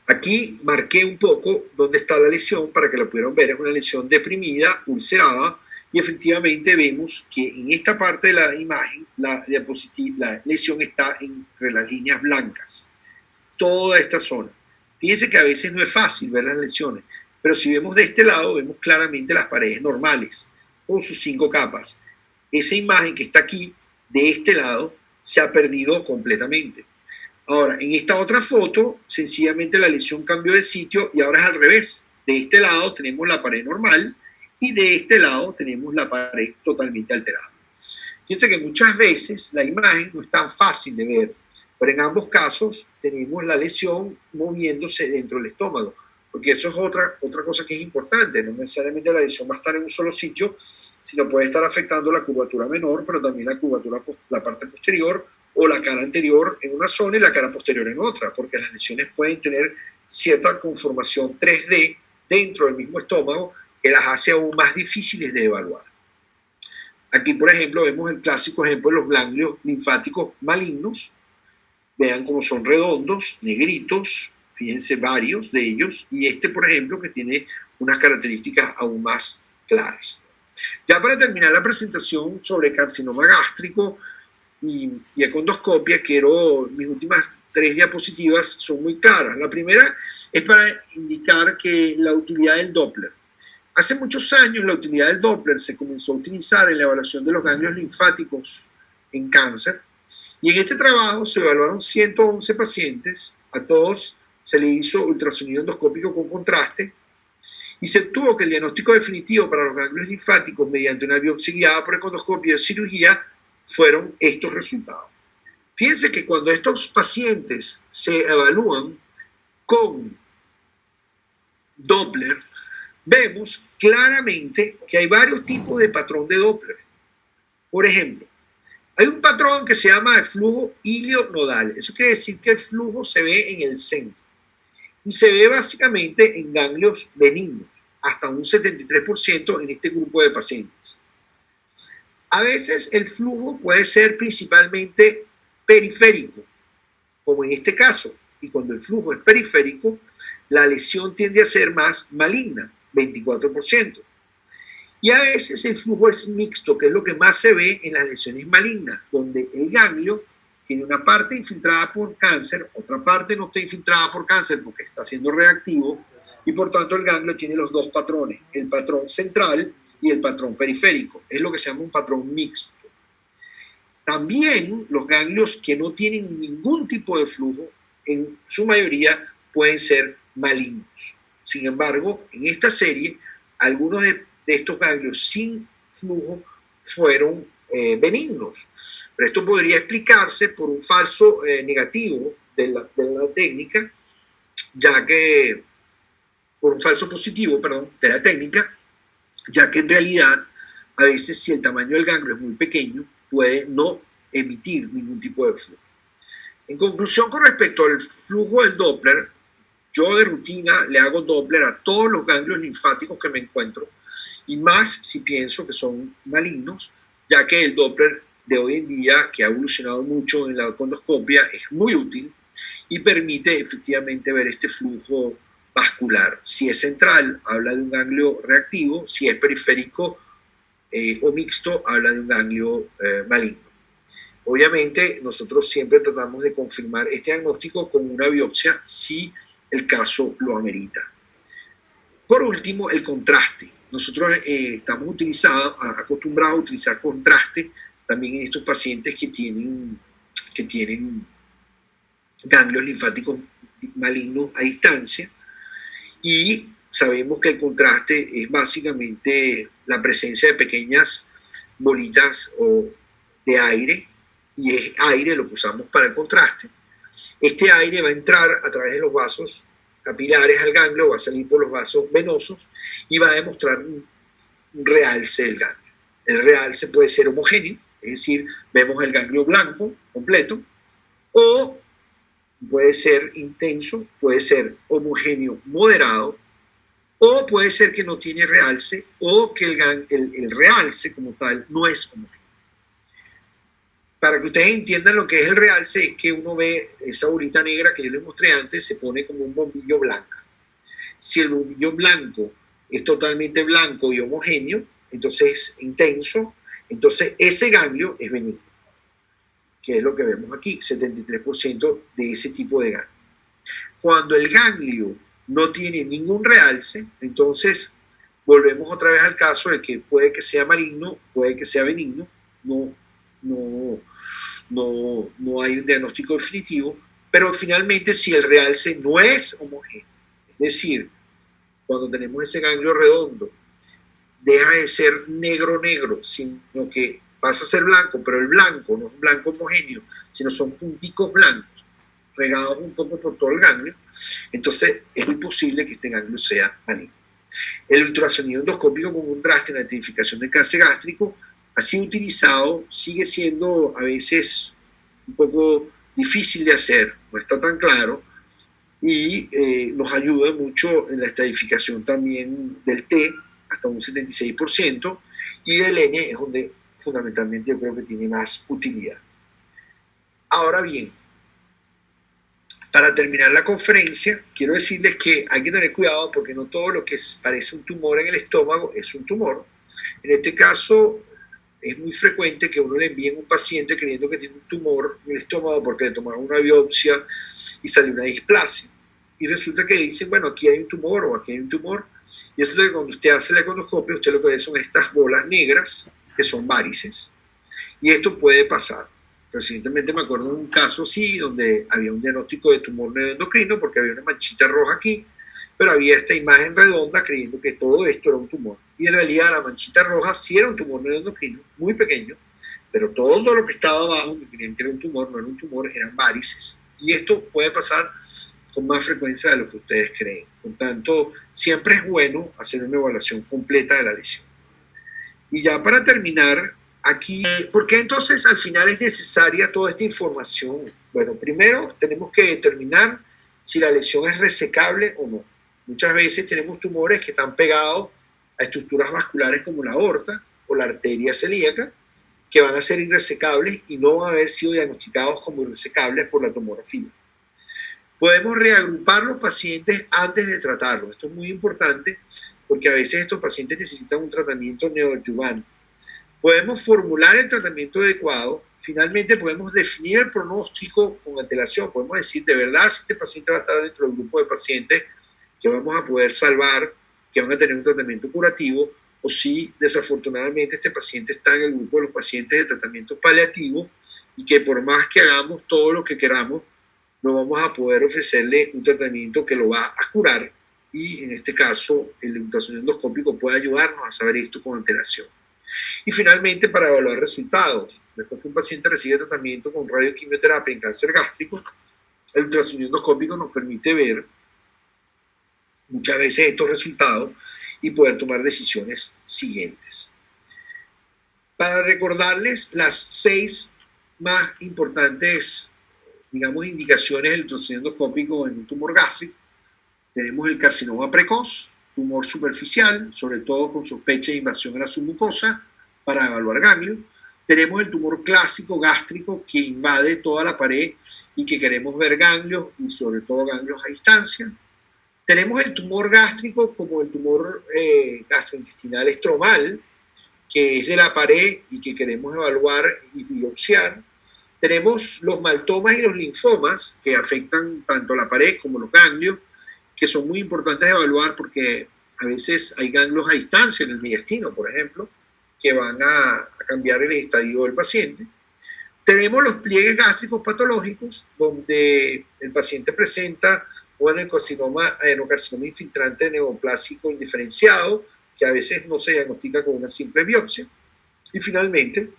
Aquí marqué un poco dónde está la lesión para que la pudieran ver. Es una lesión deprimida, ulcerada, y efectivamente vemos que en esta parte de la imagen la lesión está entre las líneas blancas. Toda esta zona. Fíjense que a veces no es fácil ver las lesiones, pero si vemos de este lado, vemos claramente las paredes normales, con sus 5 capas. Esa imagen que está aquí, de este lado, se ha perdido completamente. Ahora, en esta otra foto, sencillamente la lesión cambió de sitio y ahora es al revés. De este lado tenemos la pared normal y de este lado tenemos la pared totalmente alterada. Fíjense que muchas veces la imagen no es tan fácil de ver, pero en ambos casos tenemos la lesión moviéndose dentro del estómago, porque eso es otra cosa que es importante. No necesariamente la lesión va a estar en un solo sitio, sino puede estar afectando la curvatura menor, pero también la curvatura, la parte posterior, o la cara anterior en una zona y la cara posterior en otra, porque las lesiones pueden tener cierta conformación 3D dentro del mismo estómago que las hace aún más difíciles de evaluar. Aquí, por ejemplo, vemos el clásico ejemplo de los ganglios linfáticos malignos. Vean cómo son redondos, negritos, fíjense varios de ellos, y este, por ejemplo, que tiene unas características aún más claras. Ya para terminar la presentación sobre carcinoma gástrico y econdoscopia, mis últimas 3 diapositivas son muy claras. La primera es para indicar que la utilidad del Doppler. Hace muchos años la utilidad del Doppler se comenzó a utilizar en la evaluación de los ganglios linfáticos en cáncer, y en este trabajo se evaluaron 111 pacientes, a todos se le hizo ultrasonido endoscópico con contraste, y se obtuvo que el diagnóstico definitivo para los ganglios linfáticos mediante una biopsia guiada por econdoscopia y cirugía fueron estos resultados. Fíjense que cuando estos pacientes se evalúan con Doppler, vemos claramente que hay varios tipos de patrón de Doppler. Por ejemplo, hay un patrón que se llama el flujo ilionodal. Eso quiere decir que el flujo se ve en el centro y se ve básicamente en ganglios benignos, hasta un 73% en este grupo de pacientes. A veces el flujo puede ser principalmente periférico, como en este caso, y cuando el flujo es periférico, la lesión tiende a ser más maligna, 24%. Y a veces el flujo es mixto, que es lo que más se ve en las lesiones malignas, donde el ganglio tiene una parte infiltrada por cáncer, otra parte no está infiltrada por cáncer porque está siendo reactivo, y por tanto el ganglio tiene los dos patrones, el patrón central y el patrón periférico. Es lo que se llama un patrón mixto. También los ganglios que no tienen ningún tipo de flujo, en su mayoría pueden ser malignos. Sin embargo, en esta serie, algunos de estos ganglios sin flujo fueron benignos. Pero esto podría explicarse por un falso negativo de la técnica, ya que, por un falso positivo, perdón, de la técnica, ya que en realidad, a veces si el tamaño del ganglio es muy pequeño, puede no emitir ningún tipo de flujo. En conclusión, con respecto al flujo del Doppler, yo de rutina le hago Doppler a todos los ganglios linfáticos que me encuentro, y más si pienso que son malignos, ya que el Doppler de hoy en día, que ha evolucionado mucho en la condoscopia, es muy útil y permite efectivamente ver este flujo vascular. Si es central, habla de un ganglio reactivo; si es periférico o mixto, habla de un ganglio maligno. Obviamente, nosotros siempre tratamos de confirmar este diagnóstico con una biopsia si el caso lo amerita. Por último, el contraste. Nosotros estamos acostumbrados a utilizar contraste también en estos pacientes que tienen ganglios linfáticos malignos a distancia, y sabemos que el contraste es básicamente la presencia de pequeñas bolitas de aire, y es aire lo que usamos para el contraste. Este aire va a entrar a través de los vasos capilares al ganglio, va a salir por los vasos venosos y va a demostrar un realce del ganglio. El realce puede ser homogéneo, es decir, vemos el ganglio blanco completo, o puede ser intenso, puede ser homogéneo moderado, o puede ser que no tiene realce, o que el realce como tal no es homogéneo. Para que ustedes entiendan lo que es el realce, es que uno ve esa bolita negra que yo les mostré antes, se pone como un bombillo blanco. Si el bombillo blanco es totalmente blanco y homogéneo, entonces es intenso, entonces ese ganglio es benigno, que es lo que vemos aquí, 73% de ese tipo de ganglio. Cuando el ganglio no tiene ningún realce, entonces volvemos otra vez al caso de que puede que sea maligno, puede que sea benigno, no hay un diagnóstico definitivo, pero finalmente si el realce no es homogéneo, es decir, cuando tenemos ese ganglio redondo, deja de ser negro, sino que pasa a ser blanco, pero el blanco no es un blanco homogéneo, sino son punticos blancos regados un poco por todo el ganglio, entonces es muy posible que este ganglio sea maligno. El ultrasonido endoscópico con contraste en la identificación del cáncer gástrico ha sido utilizado, sigue siendo a veces un poco difícil de hacer, no está tan claro, y nos ayuda mucho en la estadificación también del T, hasta un 76%, y del N es donde fundamentalmente yo creo que tiene más utilidad. Ahora bien, para terminar la conferencia, quiero decirles que hay que tener cuidado porque no todo lo que parece un tumor en el estómago es un tumor. En este caso, es muy frecuente que uno le envíe a un paciente creyendo que tiene un tumor en el estómago porque le tomaron una biopsia y salió una displasia. Y resulta que dicen, bueno, aquí hay un tumor o aquí hay un tumor. Y eso es que cuando usted hace la endoscopia, usted lo que ve son estas bolas negras, que son varices. Y esto puede pasar. Recientemente me acuerdo de un caso así, donde había un diagnóstico de tumor neuroendocrino porque había una manchita roja aquí, pero había esta imagen redonda creyendo que todo esto era un tumor. Y en realidad la manchita roja sí era un tumor neuroendocrino, muy pequeño, pero todo lo que estaba abajo, que creían que era un tumor, no era un tumor, eran varices. Y esto puede pasar con más frecuencia de lo que ustedes creen. Por tanto, siempre es bueno hacer una evaluación completa de la lesión. Y ya para terminar, Aquí, ¿por qué entonces al final es necesaria toda esta información? Bueno, primero tenemos que determinar si la lesión es resecable o no. Muchas veces tenemos tumores que están pegados a estructuras vasculares como la aorta o la arteria celíaca, que van a ser irresecables y no van a haber sido diagnosticados como irresecables por la tomografía. Podemos reagrupar los pacientes antes de tratarlos. Esto es muy importante porque a veces estos pacientes necesitan un tratamiento neoadyuvante. Podemos formular el tratamiento adecuado. Finalmente podemos definir el pronóstico con antelación. Podemos decir de verdad si este paciente va a estar dentro del grupo de pacientes que vamos a poder salvar, que van a tener un tratamiento curativo, o si desafortunadamente este paciente está en el grupo de los pacientes de tratamiento paliativo y que por más que hagamos todo lo que queramos, no vamos a poder ofrecerle un tratamiento que lo va a curar, y en este caso el ultrasonido endoscópico puede ayudarnos a saber esto con antelación. Y finalmente, para evaluar resultados, después que un paciente recibe tratamiento con radioquimioterapia en cáncer gástrico, el ultrasonido endoscópico nos permite ver muchas veces estos resultados y poder tomar decisiones siguientes. Para recordarles las 6 más importantes, digamos, indicaciones del ultrasonido endoscópico en un tumor gástrico, tenemos el carcinoma precoz, tumor superficial, sobre todo con sospecha de invasión a la submucosa, para evaluar ganglios. Tenemos el tumor clásico gástrico que invade toda la pared y que queremos ver ganglios, y sobre todo ganglios a distancia. Tenemos el tumor gástrico como el tumor gastrointestinal estromal, que es de la pared y que queremos evaluar y biopsiar. Tenemos los maltomas y los linfomas, que afectan tanto la pared como los ganglios, que son muy importantes de evaluar porque a veces hay ganglios a distancia en el mediastino, por ejemplo, que van a cambiar el estadio del paciente. Tenemos los pliegues gástricos patológicos, donde el paciente presenta adenocarcinoma infiltrante neoplásico indiferenciado, que a veces no se diagnostica con una simple biopsia. Y finalmente,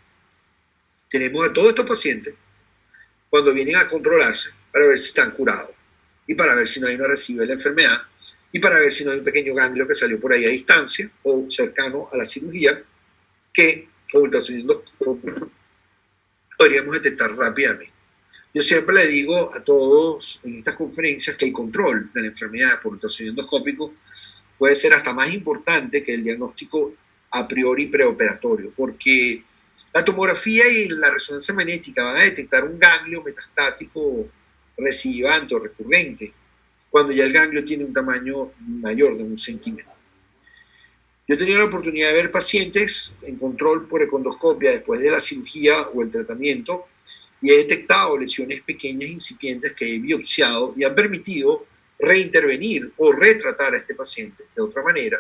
tenemos a todos estos pacientes cuando vienen a controlarse para ver si están curados y para ver si no hay una residuo de la enfermedad y para ver si no hay un pequeño ganglio que salió por ahí a distancia o cercano a la cirugía que con ultrasonido podríamos detectar rápidamente. Yo siempre le digo a todos en estas conferencias que el control de la enfermedad por ultrasonido endoscópico puede ser hasta más importante que el diagnóstico a priori preoperatorio, porque la tomografía y la resonancia magnética van a detectar un ganglio metastático recidivante o recurrente cuando ya el ganglio tiene un tamaño mayor de 1 centímetro. Yo he tenido la oportunidad de ver pacientes en control por econdoscopia después de la cirugía o el tratamiento y he detectado lesiones pequeñas incipientes que he biopsiado y han permitido reintervenir o retratar a este paciente de otra manera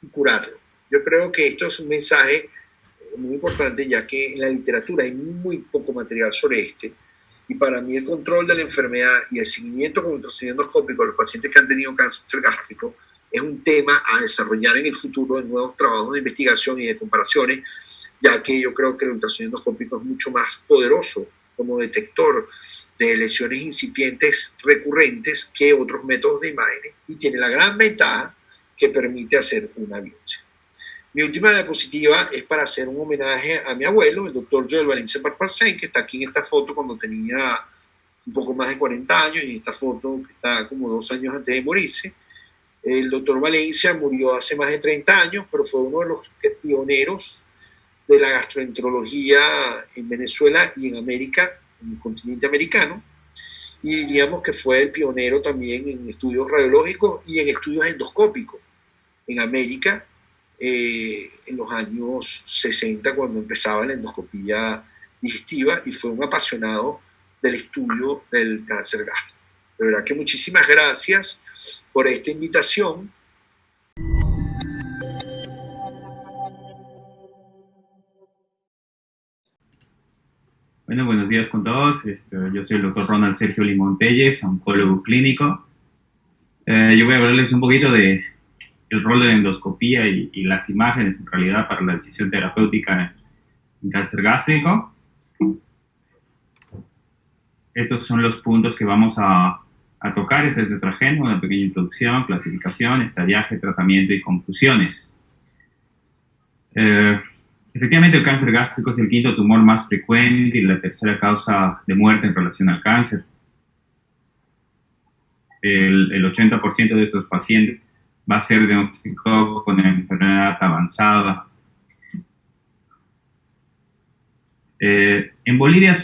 y curarlo. Yo creo que esto es un mensaje muy importante, ya que en la literatura hay muy poco material sobre este, y para mí el control de la enfermedad y el seguimiento con ultrasonido endoscópico a los pacientes que han tenido cáncer gástrico es un tema a desarrollar en el futuro en nuevos trabajos de investigación y de comparaciones, ya que yo creo que el ultrasonido endoscópico es mucho más poderoso como detector de lesiones incipientes recurrentes que otros métodos de imágenes, y tiene la gran ventaja que permite hacer una biopsia. Mi última diapositiva es para hacer un homenaje a mi abuelo, el doctor Joel Valencia Parparsén, que está aquí en esta foto cuando tenía un poco más de 40 años, y en esta foto que está como 2 años antes de morirse. El doctor Valencia murió hace más de 30 años, pero fue uno de los pioneros de la gastroenterología en Venezuela y en América, en el continente americano, y diríamos que fue el pionero también en estudios radiológicos y en estudios endoscópicos en América en los años 60, cuando empezaba la endoscopía digestiva, y fue un apasionado del estudio del cáncer gástrico. De verdad que muchísimas gracias por esta invitación. Bueno, buenos días con todos. Yo soy el doctor Ronald Sergio Limón Telles, oncólogo clínico. Yo voy a hablarles un poquito de el rol de la endoscopía y las imágenes en realidad para la decisión terapéutica en cáncer gástrico. Estos son los puntos que vamos a tocar. Esta es nuestra agenda, una pequeña introducción, clasificación, estadiaje, tratamiento y conclusiones. Efectivamente, el cáncer gástrico es el quinto tumor más frecuente y la tercera causa de muerte en relación al cáncer. El 80% de estos pacientes va a ser diagnosticado con enfermedad avanzada. En Bolivia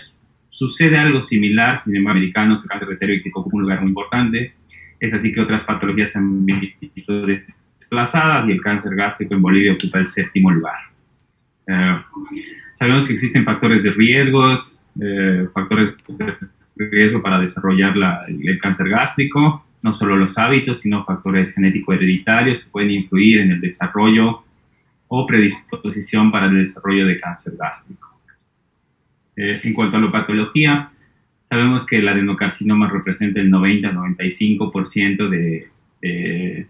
sucede algo similar, sin embargo, americanos, el cáncer de cervix ocupa un lugar muy importante. Es así que otras patologías se han visto desplazadas y el cáncer gástrico en Bolivia ocupa el séptimo lugar. Sabemos que existen factores de riesgo para desarrollar el cáncer gástrico, no solo los hábitos, sino factores genético-hereditarios que pueden influir en el desarrollo o predisposición para el desarrollo de cáncer gástrico. En cuanto a la patología, sabemos que el adenocarcinoma representa el 90-95% de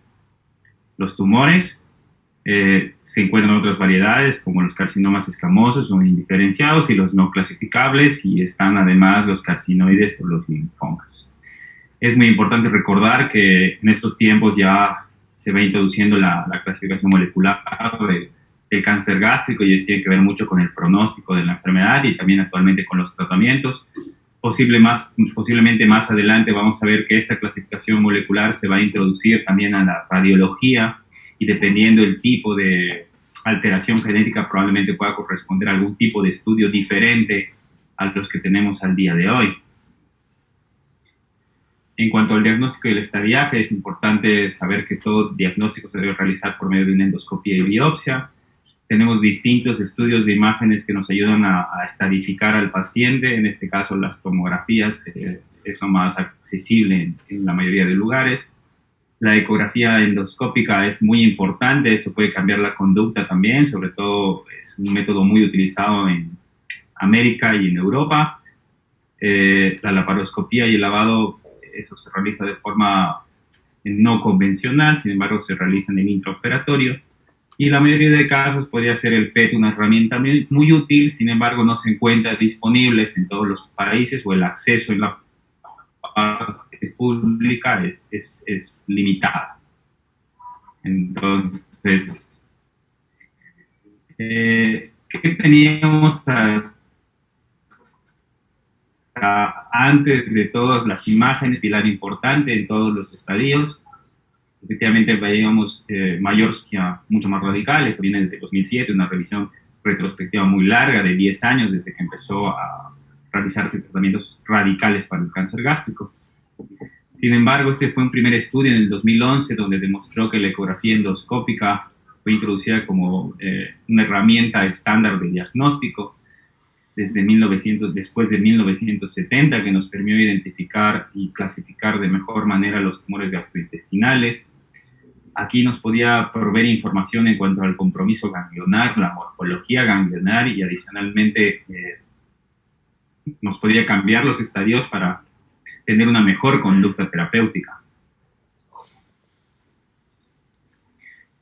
los tumores. Se encuentran otras variedades como los carcinomas escamosos o indiferenciados y los no clasificables, y están además los carcinoides o los linfomas. Es muy importante recordar que en estos tiempos ya se va introduciendo la clasificación molecular del cáncer gástrico, y esto tiene que ver mucho con el pronóstico de la enfermedad y también actualmente con los tratamientos. Posiblemente más adelante vamos a ver que esta clasificación molecular se va a introducir también a la radiología, y dependiendo del tipo de alteración genética probablemente pueda corresponder a algún tipo de estudio diferente a los que tenemos al día de hoy. En cuanto al diagnóstico y el estadiaje, es importante saber que todo diagnóstico se debe realizar por medio de una endoscopia y biopsia. Tenemos distintos estudios de imágenes que nos ayudan a estadificar al paciente. En este caso, las tomografías es lo más accesible en la mayoría de lugares. La ecografía endoscópica es muy importante. Esto puede cambiar la conducta también. Sobre todo, es un método muy utilizado en América y en Europa. La laparoscopía y el lavado, eso se realiza de forma no convencional. Sin embargo, se realiza en el intraoperatorio. Y en la mayoría de casos podría ser el PET una herramienta muy útil. Sin embargo, no se encuentra disponible en todos los países, o el acceso en la parte pública es limitado. Entonces, ¿qué teníamos antes de todas las imágenes? Pilar importante en todos los estadios. Efectivamente, veíamos Mayorskaya mucho más radical. Esto viene desde 2007, una revisión retrospectiva muy larga de 10 años desde que empezó a realizarse tratamientos radicales para el cáncer gástrico. Sin embargo, este fue un primer estudio en el 2011 donde demostró que la ecografía endoscópica fue introducida como una herramienta estándar de diagnóstico después de 1970, que nos permitió identificar y clasificar de mejor manera los tumores gastrointestinales. Aquí nos podía proveer información en cuanto al compromiso ganglionar, la morfología ganglionar, y adicionalmente nos podía cambiar los estadios para tener una mejor conducta terapéutica.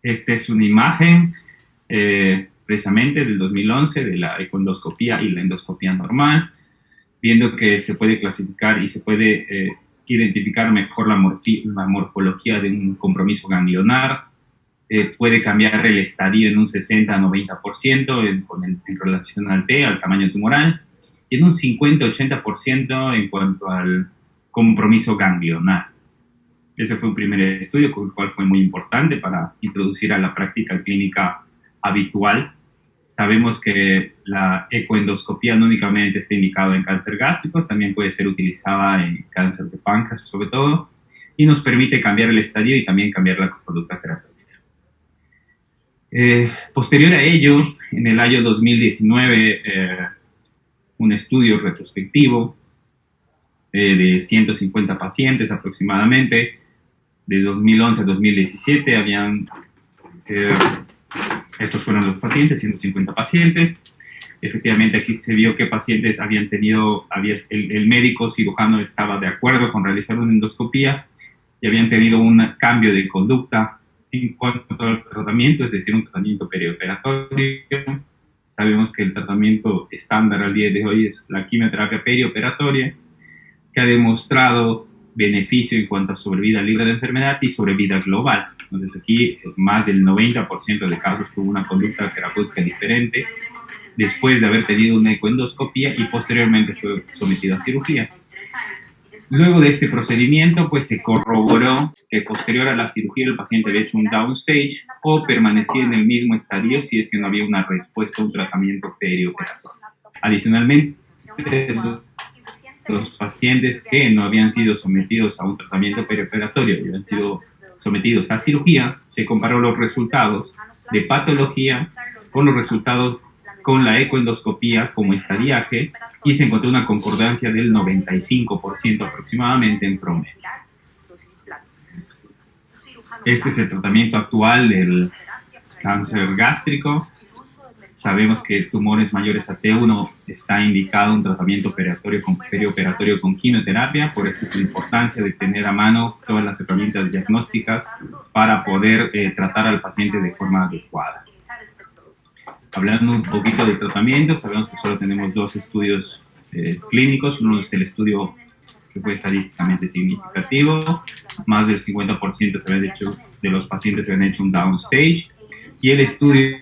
Esta es una imagen precisamente del 2011 de la ecoendoscopía y la endoscopía normal, viendo que se puede clasificar y se puede identificar mejor la morfología de un compromiso ganglionar. Puede cambiar el estadio en un 60-90% en relación al tamaño tumoral, y en un 50-80% en cuanto al compromiso ganglionar. Ese fue un primer estudio, el cual fue muy importante para introducir a la práctica clínica habitual. Sabemos que la ecoendoscopía no únicamente está indicada en cáncer gástrico, también puede ser utilizada en cáncer de páncreas sobre todo, y nos permite cambiar el estadio y también cambiar la conducta terapéutica. Posterior a ello, en el año 2019, un estudio retrospectivo de 150 pacientes aproximadamente, de 2011 a 2017, estos fueron los pacientes, 150 pacientes. Efectivamente, aquí se vio que pacientes habían tenido, el médico cirujano estaba de acuerdo con realizar una endoscopía y habían tenido un cambio de conducta en cuanto al tratamiento, es decir, un tratamiento perioperatorio. Sabemos que el tratamiento estándar al día de hoy es la quimioterapia perioperatoria, que ha demostrado beneficio en cuanto a sobrevida libre de enfermedad y sobrevida global. Entonces aquí más del 90% de casos tuvo una conducta terapéutica diferente después de haber tenido una ecoendoscopía y posteriormente fue sometido a cirugía. Luego de este procedimiento, pues se corroboró que posterior a la cirugía el paciente había hecho un downstage o permanecía en el mismo estadio si es que no había una respuesta a un tratamiento perioperatorio. Adicionalmente, los pacientes que no habían sido sometidos a un tratamiento perioperatorio y habían sido sometidos a cirugía, se comparó los resultados de patología con los resultados con la ecoendoscopía como estadiaje y se encontró una concordancia del 95% aproximadamente en promedio. Este es el tratamiento actual del cáncer gástrico. Sabemos que tumores mayores a T1 está indicado un tratamiento perioperatorio con quimioterapia, por eso es la importancia de tener a mano todas las herramientas diagnósticas para poder tratar al paciente de forma adecuada. Hablando un poquito del tratamiento, sabemos que solo tenemos 2 estudios clínicos. Uno es el estudio que fue estadísticamente significativo. Más del 50% de los pacientes se habían hecho un downstage. Y el estudio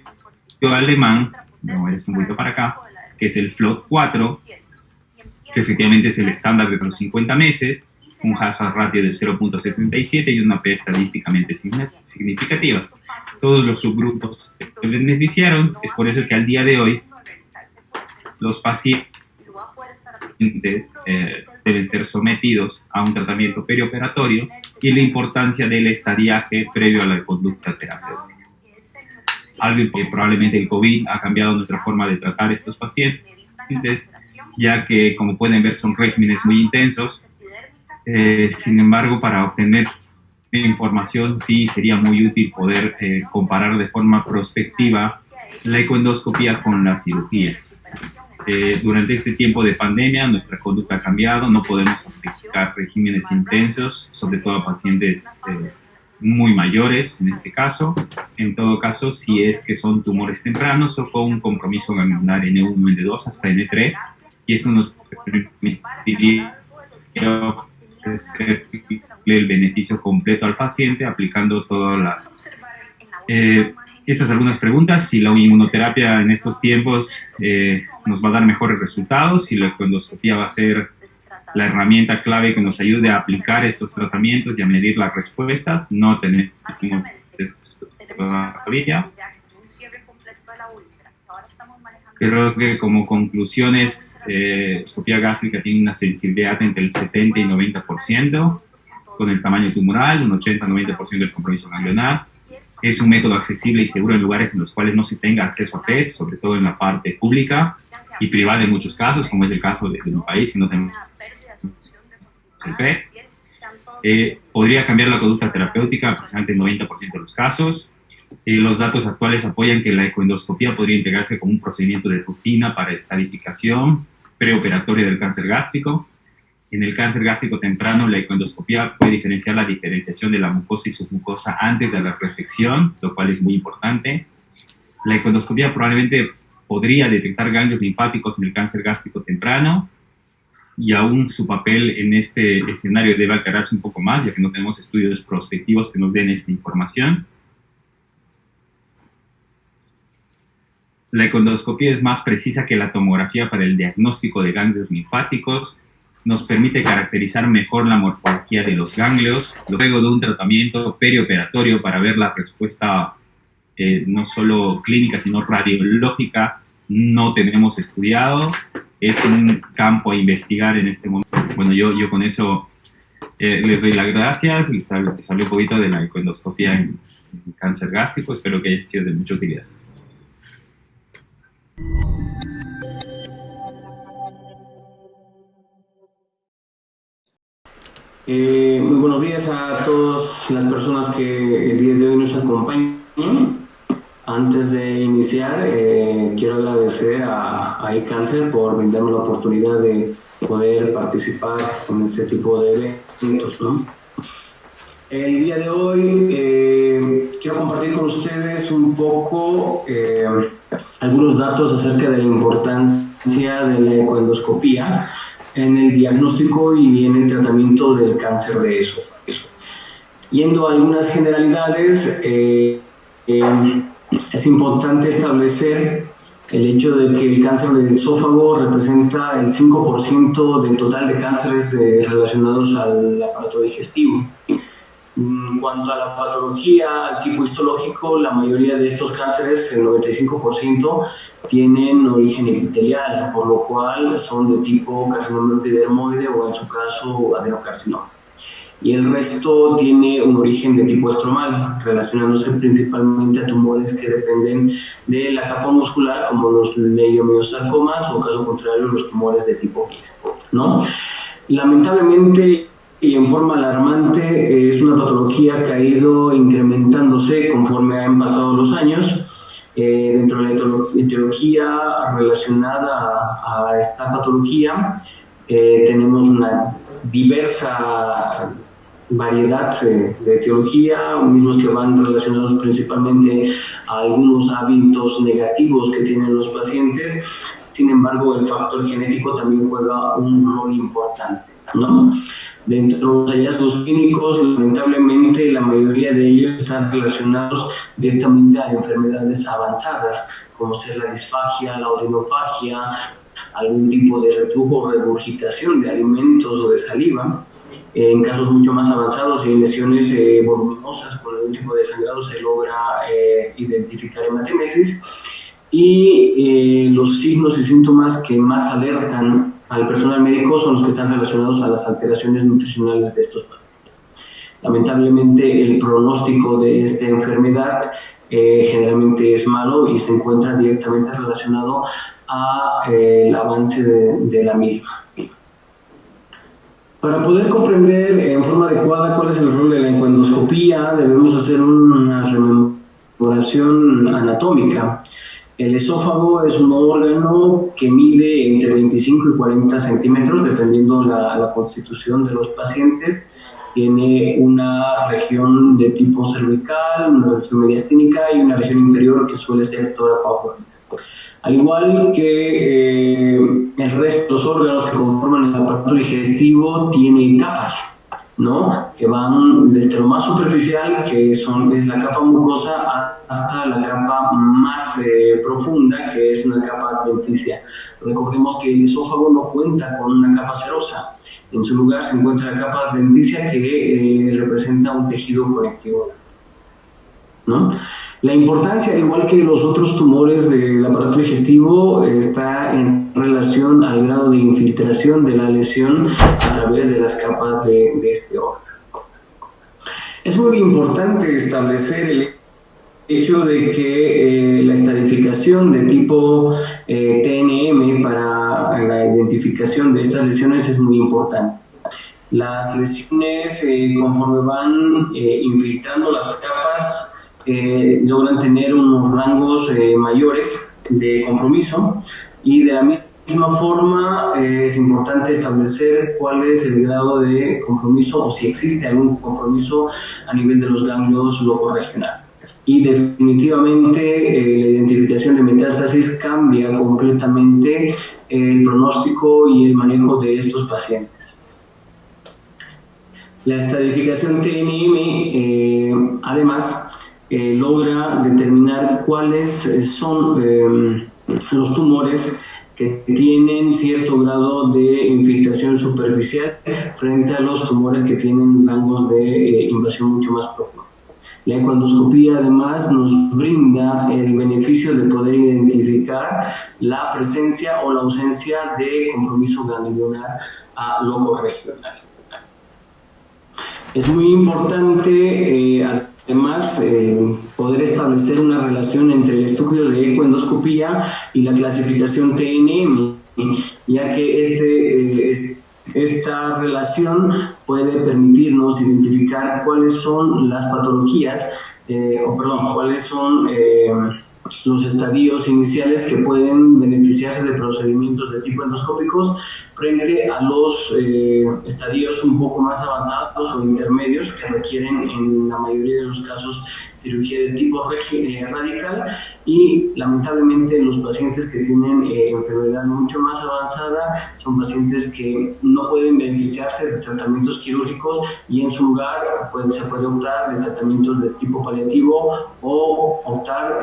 alemán, no es un poquito para acá, que es el FLOT 4, que efectivamente es el estándar de los 50 meses, un hazard ratio de 0.77 y una P estadísticamente significativa. Todos los subgrupos se beneficiaron, es por eso que al día de hoy los pacientes deben ser sometidos a un tratamiento perioperatorio y la importancia del estadiaje previo a la conducta terapéutica. Algo que probablemente el COVID ha cambiado nuestra forma de tratar a estos pacientes, ya que, como pueden ver, son regímenes muy intensos. Sin embargo, para obtener información sí sería muy útil poder comparar de forma prospectiva la ecoendoscopía con la cirugía. Durante este tiempo de pandemia nuestra conducta ha cambiado, no podemos aplicar regímenes intensos, sobre todo a pacientes muy mayores en este caso. En todo caso, si es que son tumores tempranos o con un compromiso ganglionar N1, N2 hasta N3, y esto nos permitiría el beneficio completo al paciente aplicando todas las... estas algunas preguntas: si la inmunoterapia en estos tiempos nos va a dar mejores resultados, si la ecoendoscopía va a ser la herramienta clave que nos ayude a aplicar estos tratamientos y a medir las respuestas. No tenemos todavía. Creo que como conclusiones, endoscopía gástrica tiene una sensibilidad entre el 70 y 90%, con el tamaño tumoral, un 80-90% del compromiso ganglionar. Es un método accesible y seguro en lugares en los cuales no se tenga acceso a PET, sobre todo en la parte pública y privada en muchos casos, como es el caso de un país que no tenemos el PET. Podría cambiar la conducta terapéutica aproximadamente en 90% de los casos. Los datos actuales apoyan que la ecoendoscopía podría integrarse como un procedimiento de rutina para estadificación preoperatoria del cáncer gástrico. En el cáncer gástrico temprano, la ecoendoscopía puede diferenciar la diferenciación de la mucosa y submucosa antes de la resección, lo cual es muy importante. La ecoendoscopía probablemente podría detectar ganglios linfáticos en el cáncer gástrico temprano, y aún su papel en este escenario debe aclararse un poco más, ya que no tenemos estudios prospectivos que nos den esta información. La ecoendoscopía es más precisa que la tomografía para el diagnóstico de ganglios linfáticos, nos permite caracterizar mejor la morfología de los ganglios, luego de un tratamiento perioperatorio para ver la respuesta no solo clínica, sino radiológica, no tenemos estudiado. Es un campo a investigar en este momento. Bueno, yo con eso les doy las gracias. Les hablé un poquito de la ecoendoscopía en cáncer gástrico. Espero que haya sido de mucha utilidad. Muy buenos días a todas las personas que el día de hoy nos acompañan. Antes de iniciar, quiero agradecer a iCáncer por brindarme la oportunidad de poder participar en este tipo de eventos, ¿no? El día de hoy quiero compartir con ustedes un poco algunos datos acerca de la importancia de la ecoendoscopía en el diagnóstico y en el tratamiento del cáncer de esófago. Yendo a algunas generalidades, es importante establecer el hecho de que el cáncer del esófago representa el 5% del total de cánceres relacionados al aparato digestivo. En cuanto a la patología, al tipo histológico, la mayoría de estos cánceres, el 95%, tienen origen epitelial, por lo cual son de tipo carcinoma epidermoide o en su caso adenocarcinoma. Y el resto tiene un origen de tipo estromal, relacionándose principalmente a tumores que dependen de la capa muscular, como los leiomiosarcomas o, caso contrario, los tumores de tipo GIST, ¿no? Lamentablemente, y en forma alarmante, es una patología que ha ido incrementándose conforme han pasado los años. Dentro de la etiología relacionada a esta patología, tenemos una diversa variedad de etiología, mismos que van relacionados principalmente a algunos hábitos negativos que tienen los pacientes. Sin embargo, el factor genético también juega un rol importante, ¿no? Dentro de los hallazgos clínicos, lamentablemente, la mayoría de ellos están relacionados directamente a enfermedades avanzadas, como ser la disfagia, la odinofagia, algún tipo de reflujo o regurgitación de alimentos o de saliva. En casos mucho más avanzados y en lesiones voluminosas con algún tipo de sangrado se logra identificar hematemesis. Y los signos y síntomas que más alertan al personal médico son los que están relacionados a las alteraciones nutricionales de estos pacientes. Lamentablemente, el pronóstico de esta enfermedad generalmente es malo y se encuentra directamente relacionado al avance de la misma. Para poder comprender en forma adecuada cuál es el rol de la encuendoscopía, debemos hacer una rememoración anatómica. El esófago es un órgano que mide entre 25 y 40 centímetros, dependiendo la constitución de los pacientes. Tiene una región de tipo cervical, una región mediastínica y una región inferior que suele ser tórax. Al igual que el resto de los órganos que conforman el aparato digestivo, tiene capas, ¿no? Que van desde lo más superficial, que es la capa mucosa, hasta la capa más profunda, que es una capa adventicia. Recordemos que el esófago no cuenta con una capa serosa. En su lugar se encuentra la capa adventicia, que representa un tejido conectivo, ¿no? La importancia, al igual que los otros tumores del aparato digestivo, está en relación al grado de infiltración de la lesión a través de las capas de este órgano. Es muy importante establecer el hecho de que la estadificación de tipo TNM para la identificación de estas lesiones es muy importante. Las lesiones, conforme van infiltrando las capas, logran tener unos rangos mayores de compromiso, y de la misma forma es importante establecer cuál es el grado de compromiso o si existe algún compromiso a nivel de los ganglios locorregionales. Y definitivamente la identificación de metástasis cambia completamente el pronóstico y el manejo de estos pacientes. La estratificación TNM además logra determinar cuáles son los tumores que tienen cierto grado de infiltración superficial frente a los tumores que tienen rangos de invasión mucho más profunda. La encuendoscopía además nos brinda el beneficio de poder identificar la presencia o la ausencia de compromiso ganglionar locorregional. Es muy importante además poder establecer una relación entre el estudio de ecoendoscopía y la clasificación TNM, ya que esta relación puede permitirnos identificar cuáles son las patologías, cuáles son los estadios iniciales que pueden beneficiarse de procedimientos de tipo endoscópicos frente a los estadios un poco más avanzados o intermedios que requieren en la mayoría de los casos cirugía de tipo radical, y lamentablemente los pacientes que tienen enfermedad mucho más avanzada son pacientes que no pueden beneficiarse de tratamientos quirúrgicos y en su lugar se puede optar de tratamientos de tipo paliativo o optar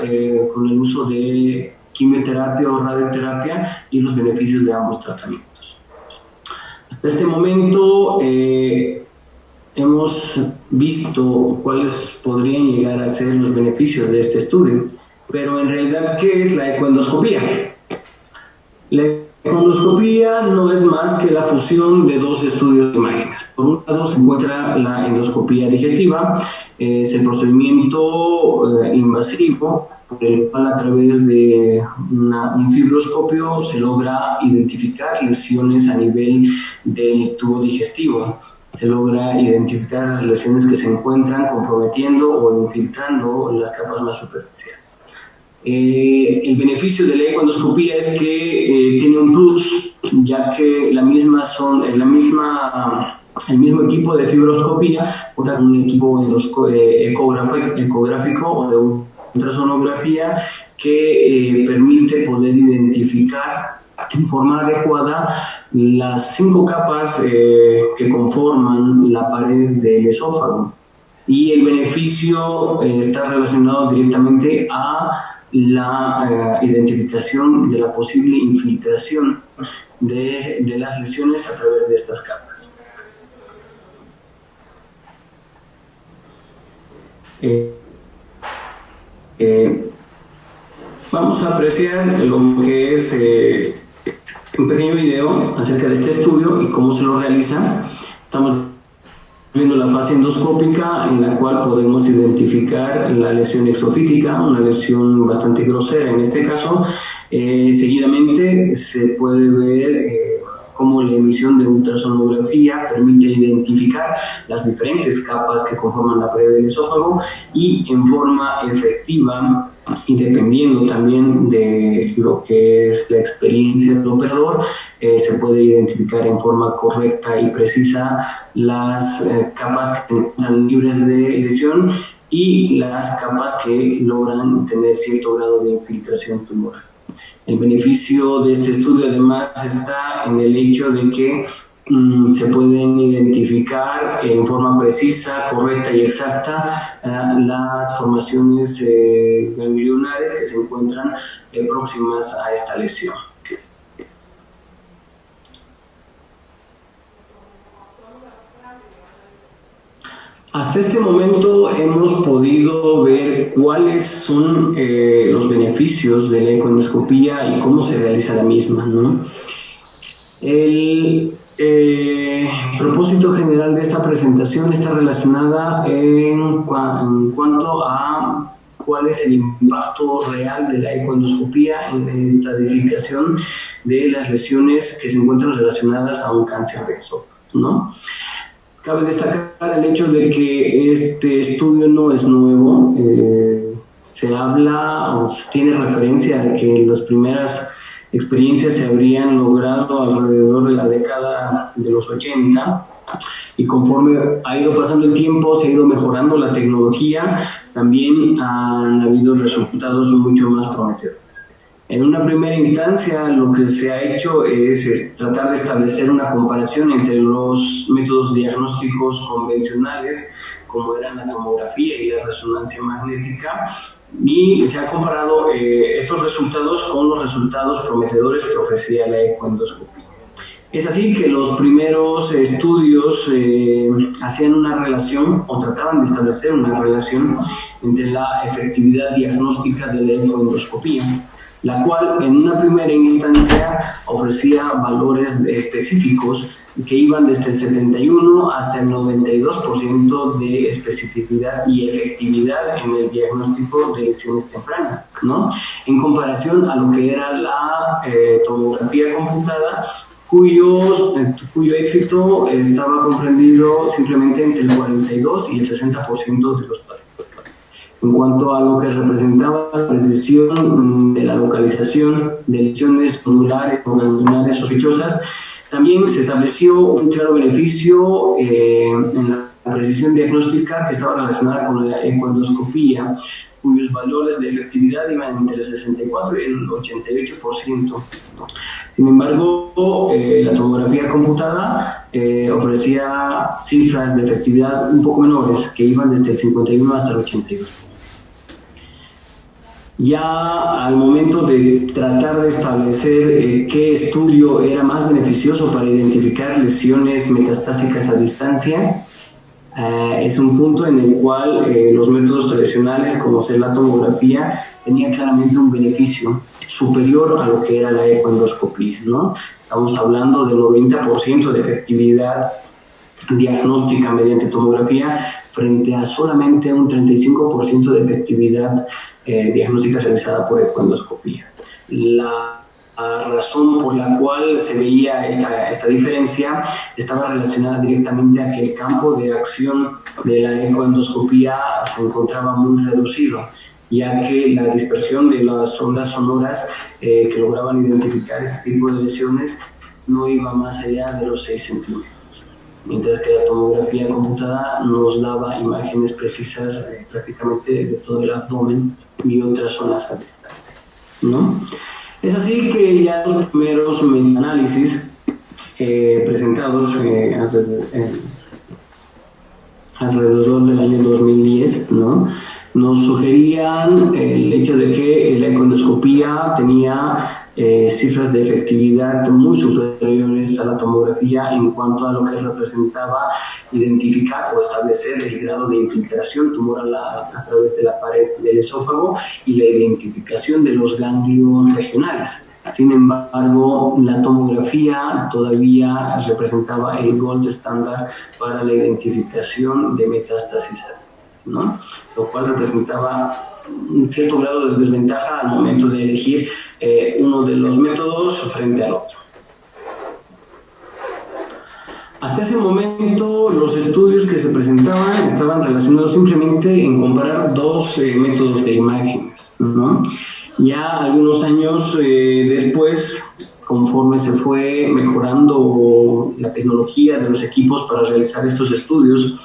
con el uso de quimioterapia o radioterapia y los beneficios de ambos tratamientos. Hasta este momento hemos visto cuáles podrían llegar a ser los beneficios de este estudio, pero en realidad, ¿qué es la ecoendoscopía? La ecoendoscopía no es más que la fusión de dos estudios de imágenes. Por un lado se encuentra la endoscopía digestiva, es el procedimiento invasivo por el cual a través de un fibroscopio se logra identificar lesiones a nivel del tubo digestivo. Se logra identificar las lesiones que se encuentran comprometiendo o infiltrando las capas más superficiales. El beneficio de la ecoendoscopía es que tiene un plus, ya que el mismo equipo de fibroscopía, un equipo ecográfico o de ultrasonografía que permite poder identificar en forma adecuada las 5 capas que conforman la pared del esófago, y el beneficio está relacionado directamente a la identificación de la posible infiltración de las lesiones a través de estas capas. Vamos a apreciar lo que es un pequeño video acerca de este estudio y cómo se lo realiza. Estamos viendo la fase endoscópica, en la cual podemos identificar la lesión exofítica, una lesión bastante grosera en este caso. Seguidamente se puede ver cómo la emisión de ultrasonografía permite identificar las diferentes capas que conforman la pared del esófago, y en forma efectiva, y dependiendo también de lo que es la experiencia del operador, se puede identificar en forma correcta y precisa las capas que están libres de lesión y las capas que logran tener cierto grado de infiltración tumoral. El beneficio de este estudio además está en el hecho de que se pueden identificar en forma precisa, correcta y exacta las formaciones ganglionares que se encuentran próximas a esta lesión. Hasta este momento hemos podido ver cuáles son los beneficios de la ecoendoscopía y cómo se realiza la misma, ¿no? El propósito general de esta presentación está relacionada en cuanto a cuál es el impacto real de la ecoendoscopía en la estadificación de las lesiones que se encuentran relacionadas a un cáncer de esófago, ¿no? Cabe destacar el hecho de que este estudio no es nuevo. Se habla o se tiene referencia a que las primeras experiencias se habrían logrado alrededor de la década de los 80, y conforme ha ido pasando el tiempo, se ha ido mejorando la tecnología, también han habido resultados mucho más prometedores. En una primera instancia, lo que se ha hecho es tratar de establecer una comparación entre los métodos diagnósticos convencionales, como eran la tomografía y la resonancia magnética, y se han comparado estos resultados con los resultados prometedores que ofrecía la ecoendoscopía. Es así que los primeros estudios hacían una relación, o trataban de establecer una relación entre la efectividad diagnóstica de la ecoendoscopía, la cual en una primera instancia ofrecía valores específicos que iban desde el 71 hasta el 92% de especificidad y efectividad en el diagnóstico de lesiones tempranas, ¿no? En comparación a lo que era la tomografía computada, cuyo éxito estaba comprendido simplemente entre el 42 y el 60% de los pacientes. en cuanto a lo que representaba la precisión de la localización de lesiones nodulares o ganglionares sospechosas. También se estableció un claro beneficio en la precisión diagnóstica que estaba relacionada con la ecoendoscopía, cuyos valores de efectividad iban entre el 64 y el 88%. Sin embargo, la tomografía computada ofrecía cifras de efectividad un poco menores, que iban desde el 51 hasta el 82. Ya al momento de tratar de establecer qué estudio era más beneficioso para identificar lesiones metastásicas a distancia, es un punto en el cual los métodos tradicionales, como ser la tomografía, tenían claramente un beneficio superior a lo que era la ecoendoscopía, ¿no? Estamos hablando del 90% de efectividad diagnóstica mediante tomografía frente a solamente un 35% de efectividad diagnóstica realizada por ecoendoscopía. La razón por la cual se veía esta diferencia estaba relacionada directamente a que el campo de acción de la ecoendoscopía se encontraba muy reducido, ya que la dispersión de las ondas sonoras que lograban identificar este tipo de lesiones no iba más allá de los 6 centímetros, mientras que la tomografía computada nos daba imágenes precisas prácticamente de todo el abdomen y otras zonas a distancia, ¿no? Es así que ya los primeros metaanálisis presentados alrededor del año 2010, ¿no?, nos sugerían el hecho de que la ecoendoscopía tenía cifras de efectividad muy superiores a la tomografía en cuanto a lo que representaba identificar o establecer el grado de infiltración tumoral a través de la pared del esófago y la identificación de los ganglios regionales. Sin embargo, la tomografía todavía representaba el gold estándar para la identificación de metástasis, ¿no?, lo cual representaba un cierto grado de desventaja al momento de elegir uno de los métodos frente al otro. Hasta ese momento, los estudios que se presentaban estaban relacionados simplemente en comparar dos métodos de imágenes, ¿no? Ya algunos años después, conforme se fue mejorando la tecnología de los equipos para realizar estos estudios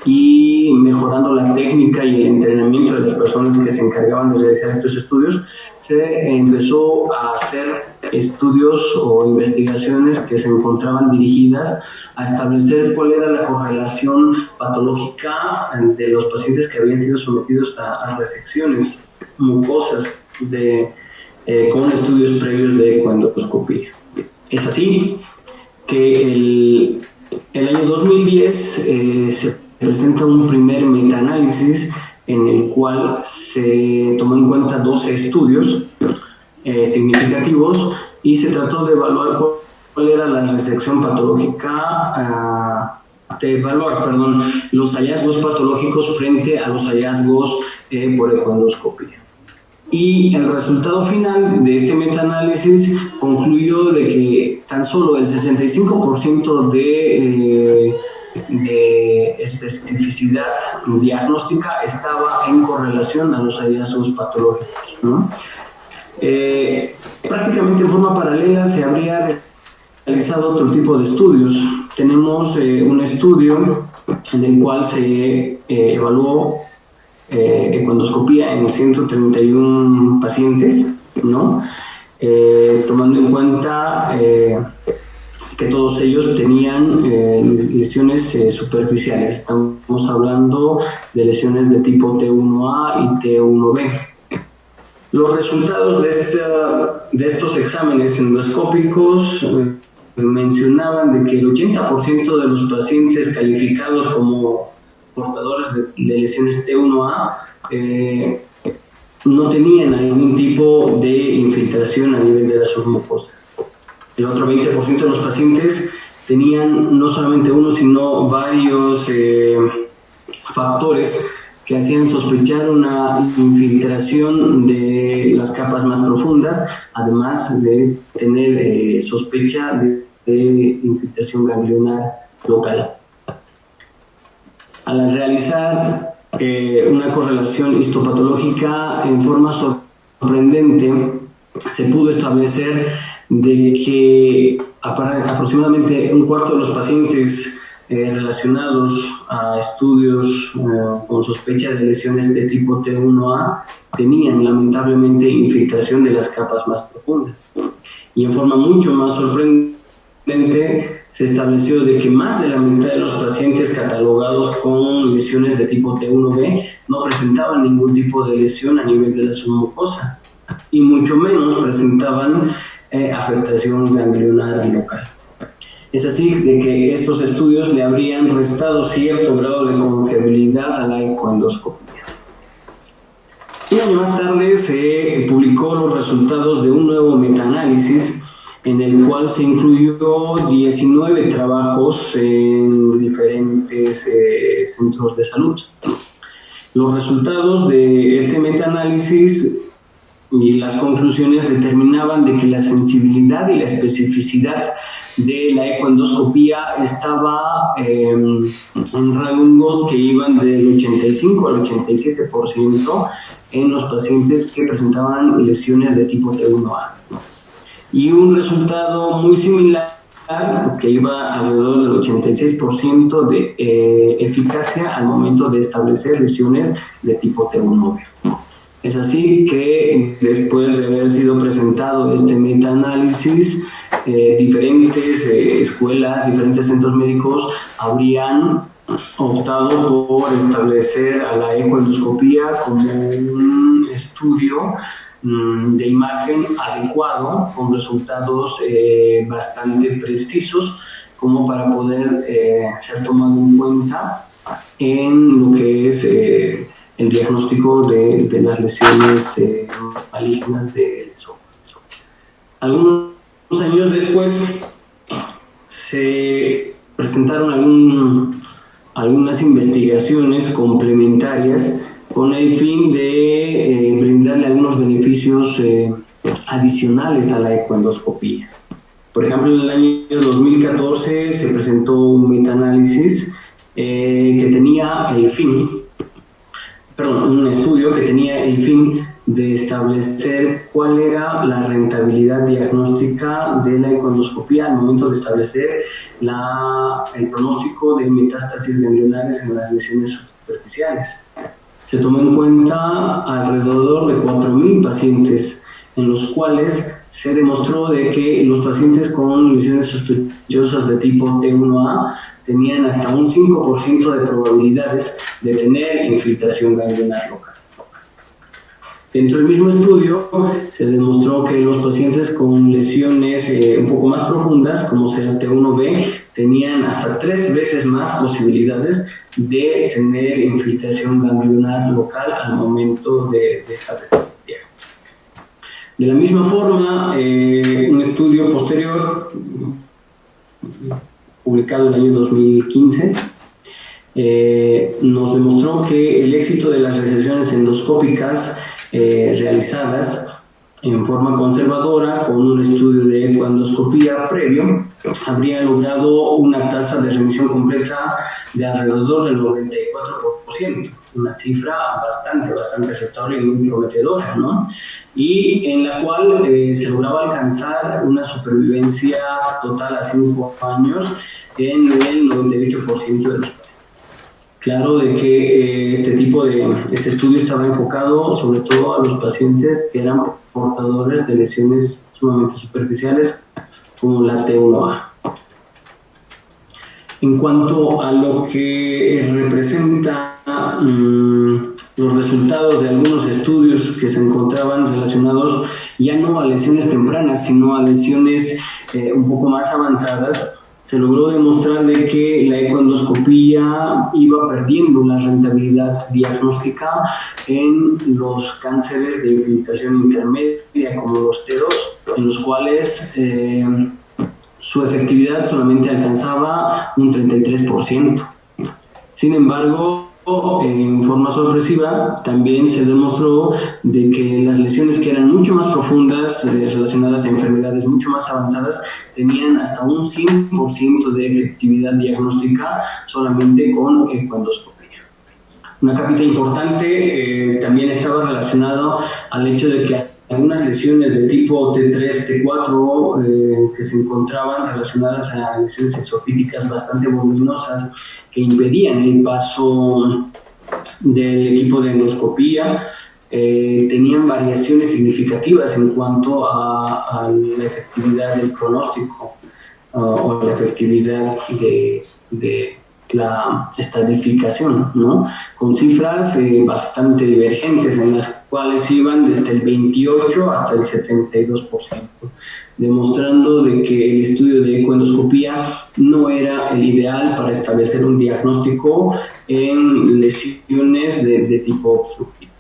y mejorando la técnica y el entrenamiento de las personas que se encargaban de realizar estos estudios, se empezó a hacer estudios o investigaciones que se encontraban dirigidas a establecer cuál era la correlación patológica de los pacientes que habían sido sometidos a resecciones mucosas con estudios previos de ecoendoscopía. Es así que el año 2010 se presenta un primer metaanálisis en el cual se tomó en cuenta 12 estudios significativos y se trató de evaluar cuál era la resección patológica, los hallazgos patológicos frente a los hallazgos por ecoendoscopía. Y el resultado final de este metaanálisis concluyó de que tan solo el 65% de especificidad diagnóstica estaba en correlación a los hallazgos patológicos, ¿no? Prácticamente en forma paralela se habría realizado otro tipo de estudios. Tenemos un estudio en el cual se evaluó ecoendoscopía en 131 pacientes, ¿no? Tomando en cuenta que todos ellos tenían lesiones superficiales. Estamos hablando de lesiones de tipo T1A y T1B. Los resultados de estos exámenes endoscópicos mencionaban de que el 80% de los pacientes calificados como portadores de lesiones T1A no tenían algún tipo de infiltración a nivel de la submucosa. El otro 20% de los pacientes tenían no solamente uno, sino varios factores que hacían sospechar una infiltración de las capas más profundas, además de tener sospecha de infiltración ganglionar local. Al realizar una correlación histopatológica en forma sorprendente. Se pudo establecer de que aproximadamente un cuarto de los pacientes relacionados a estudios con sospecha de lesiones de tipo T1A tenían lamentablemente infiltración de las capas más profundas. Y en forma mucho más sorprendente se estableció de que más de la mitad de los pacientes catalogados con lesiones de tipo T1B no presentaban ningún tipo de lesión a nivel de la submucosa y mucho menos presentaban afectación ganglionar local. Es así de que estos estudios le habrían restado cierto grado de confiabilidad a la ecoendoscopia. Un año más tarde se publicó los resultados de un nuevo metaanálisis en el cual se incluyó 19 trabajos en diferentes centros de salud. Los resultados de este metaanálisis y las conclusiones determinaban de que la sensibilidad y la especificidad de la ecoendoscopía estaba en rangos que iban del 85 al 87% en los pacientes que presentaban lesiones de tipo T1A. Y un resultado muy similar que iba alrededor del 86% de eficacia al momento de establecer lesiones de tipo T1B. Es así que después de haber sido presentado este metaanálisis, diferentes escuelas, diferentes centros médicos habrían optado por establecer a la ecoendoscopía como un estudio de imagen adecuado con resultados bastante precisos como para poder ser tomado en cuenta en lo que es el diagnóstico de las lesiones malignas del esófago. Algunos años después se presentaron algunas investigaciones complementarias con el fin de brindarle algunos beneficios adicionales a la ecoendoscopía. Por ejemplo, en el año 2014 se presentó un metaanálisis que tenía un estudio que tenía el fin de establecer cuál era la rentabilidad diagnóstica de la ecoendoscopía al momento de establecer el pronóstico de metástasis ganglionares en las lesiones superficiales. Se tomó en cuenta alrededor de 4.000 pacientes, en los cuales se demostró de que los pacientes con lesiones sospechosas de tipo T1A tenían hasta un 5% de probabilidades de tener infiltración ganglionar local. Dentro del mismo estudio se demostró que los pacientes con lesiones un poco más profundas, como sea T1B, tenían hasta 3 veces más posibilidades de tener infiltración ganglionar local al momento de establecer. De la misma forma, un estudio posterior, publicado en el año 2015, nos demostró que el éxito de las resesiones endoscópicas realizadas en forma conservadora con un estudio de ecoendoscopía previo habría logrado una tasa de remisión completa de alrededor del 94%, una cifra bastante aceptable y muy prometedora, ¿no? Y en la cual se lograba alcanzar una supervivencia total a 5 años en el 98% de los pacientes. Claro de que este estudio estaba enfocado sobre todo a los pacientes que eran portadores de lesiones sumamente superficiales como la T1A. En cuanto a lo que representa los resultados de algunos estudios que se encontraban relacionados ya no a lesiones tempranas, sino a lesiones un poco más avanzadas, se logró demostrar de que la ecoendoscopía iba perdiendo la rentabilidad diagnóstica en los cánceres de infiltración intermedia como los T2, en los cuales su efectividad solamente alcanzaba un 33%. Sin embargo, en forma sorpresiva, también se demostró de que las lesiones que eran mucho más profundas, relacionadas a enfermedades mucho más avanzadas, tenían hasta un 100% de efectividad diagnóstica solamente con ecoendoscopía. una capita importante también estaba relacionado al hecho de que algunas lesiones de tipo T3, T4 que se encontraban relacionadas a lesiones exofíticas bastante voluminosas que impedían el paso del equipo de endoscopía, tenían variaciones significativas en cuanto a la efectividad del pronóstico o la efectividad de la estadificación, ¿no? Con cifras bastante divergentes, en las cuales iban desde el 28 hasta el 72%, demostrando de que el estudio de ecoendoscopía no era el ideal para establecer un diagnóstico en lesiones de tipo obstructivo.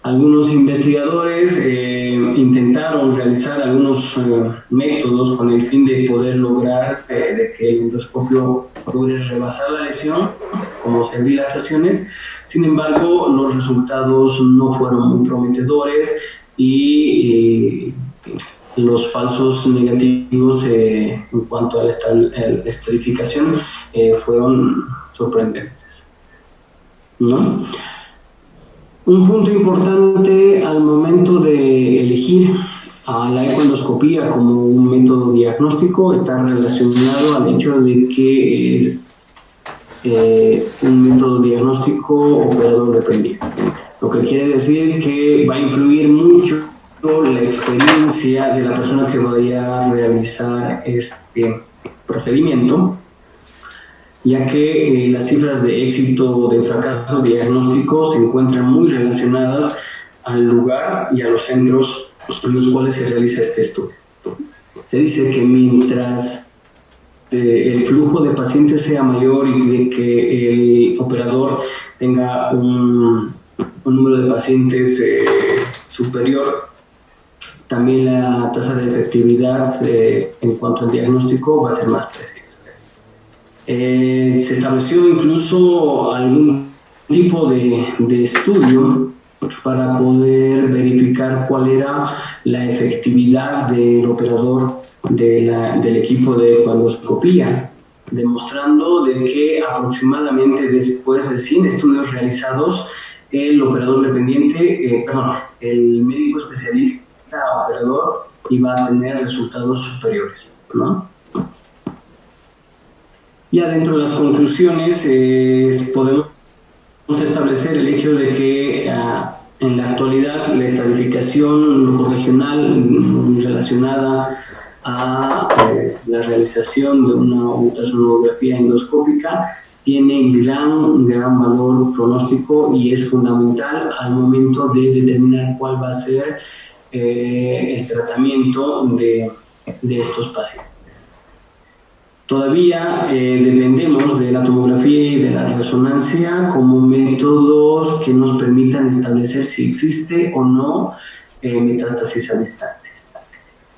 Algunos investigadores intentaron realizar algunos métodos con el fin de poder lograr de que el endoscopio logre rebasar la lesión, como hacer dilataciones. Sin embargo, los resultados no fueron muy prometedores y los falsos negativos en cuanto a la estadificación fueron sorprendentes, ¿no? Un punto importante al momento de elegir a la ecoendoscopía como un método diagnóstico está relacionado al hecho de que es un método diagnóstico operador dependiente. Lo que quiere decir que va a influir mucho la experiencia de la persona que vaya a realizar este procedimiento, ya que las cifras de éxito o de fracaso diagnóstico se encuentran muy relacionadas al lugar y a los centros en los cuales se realiza este estudio. Se dice que mientras el flujo de pacientes sea mayor y de que el operador tenga un número de pacientes superior, también la tasa de efectividad en cuanto al diagnóstico va a ser más precisa. Se estableció incluso algún tipo de estudio para poder verificar cuál era la efectividad del operador del equipo de ecoendoscopía, demostrando de que aproximadamente después de 100 estudios realizados, el operador dependiente, el médico especialista operador iba a tener resultados superiores, ¿no? Ya dentro de las conclusiones podemos establecer el hecho de que en la actualidad la estadificación locorregional relacionada a la realización de una ultrasonografía endoscópica tiene gran valor pronóstico y es fundamental al momento de determinar cuál va a ser el tratamiento de estos pacientes. Todavía dependemos de la tomografía y de la resonancia como métodos que nos permitan establecer si existe o no metástasis a distancia.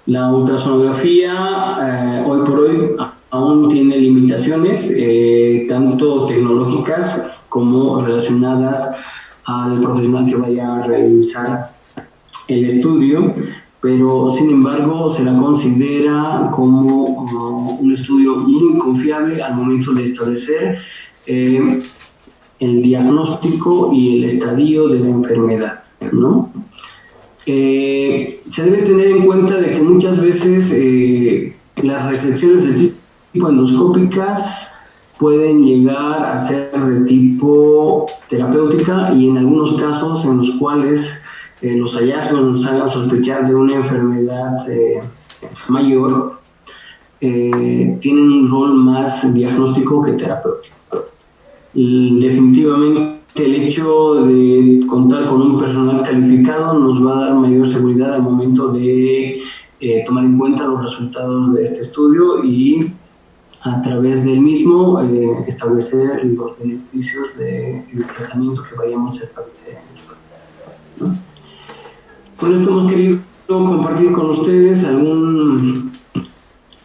La ultrasonografía hoy por hoy aún tiene limitaciones, tanto tecnológicas como relacionadas al profesional que vaya a realizar el estudio, pero sin embargo se la considera como un estudio muy confiable al momento de establecer el diagnóstico y el estadio de la enfermedad, ¿no? Se debe tener en cuenta de que muchas veces las resecciones de tipo endoscópicas pueden llegar a ser de tipo terapéutica y en algunos casos en los cuales los hallazgos nos hagan sospechar de una enfermedad mayor, tienen un rol más diagnóstico que terapéutico. Y definitivamente el hecho de contar con un personal calificado nos va a dar mayor seguridad al momento de tomar en cuenta los resultados de este estudio y a través del mismo establecer los beneficios del tratamiento que vayamos a establecer en los pacientes, ¿no? Con esto hemos querido compartir con ustedes algún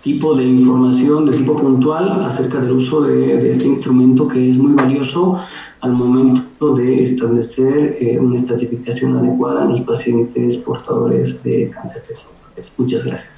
tipo de información de tipo puntual acerca del uso de este instrumento que es muy valioso al momento de establecer una estratificación adecuada en los pacientes portadores de cáncer de esófago. Muchas gracias.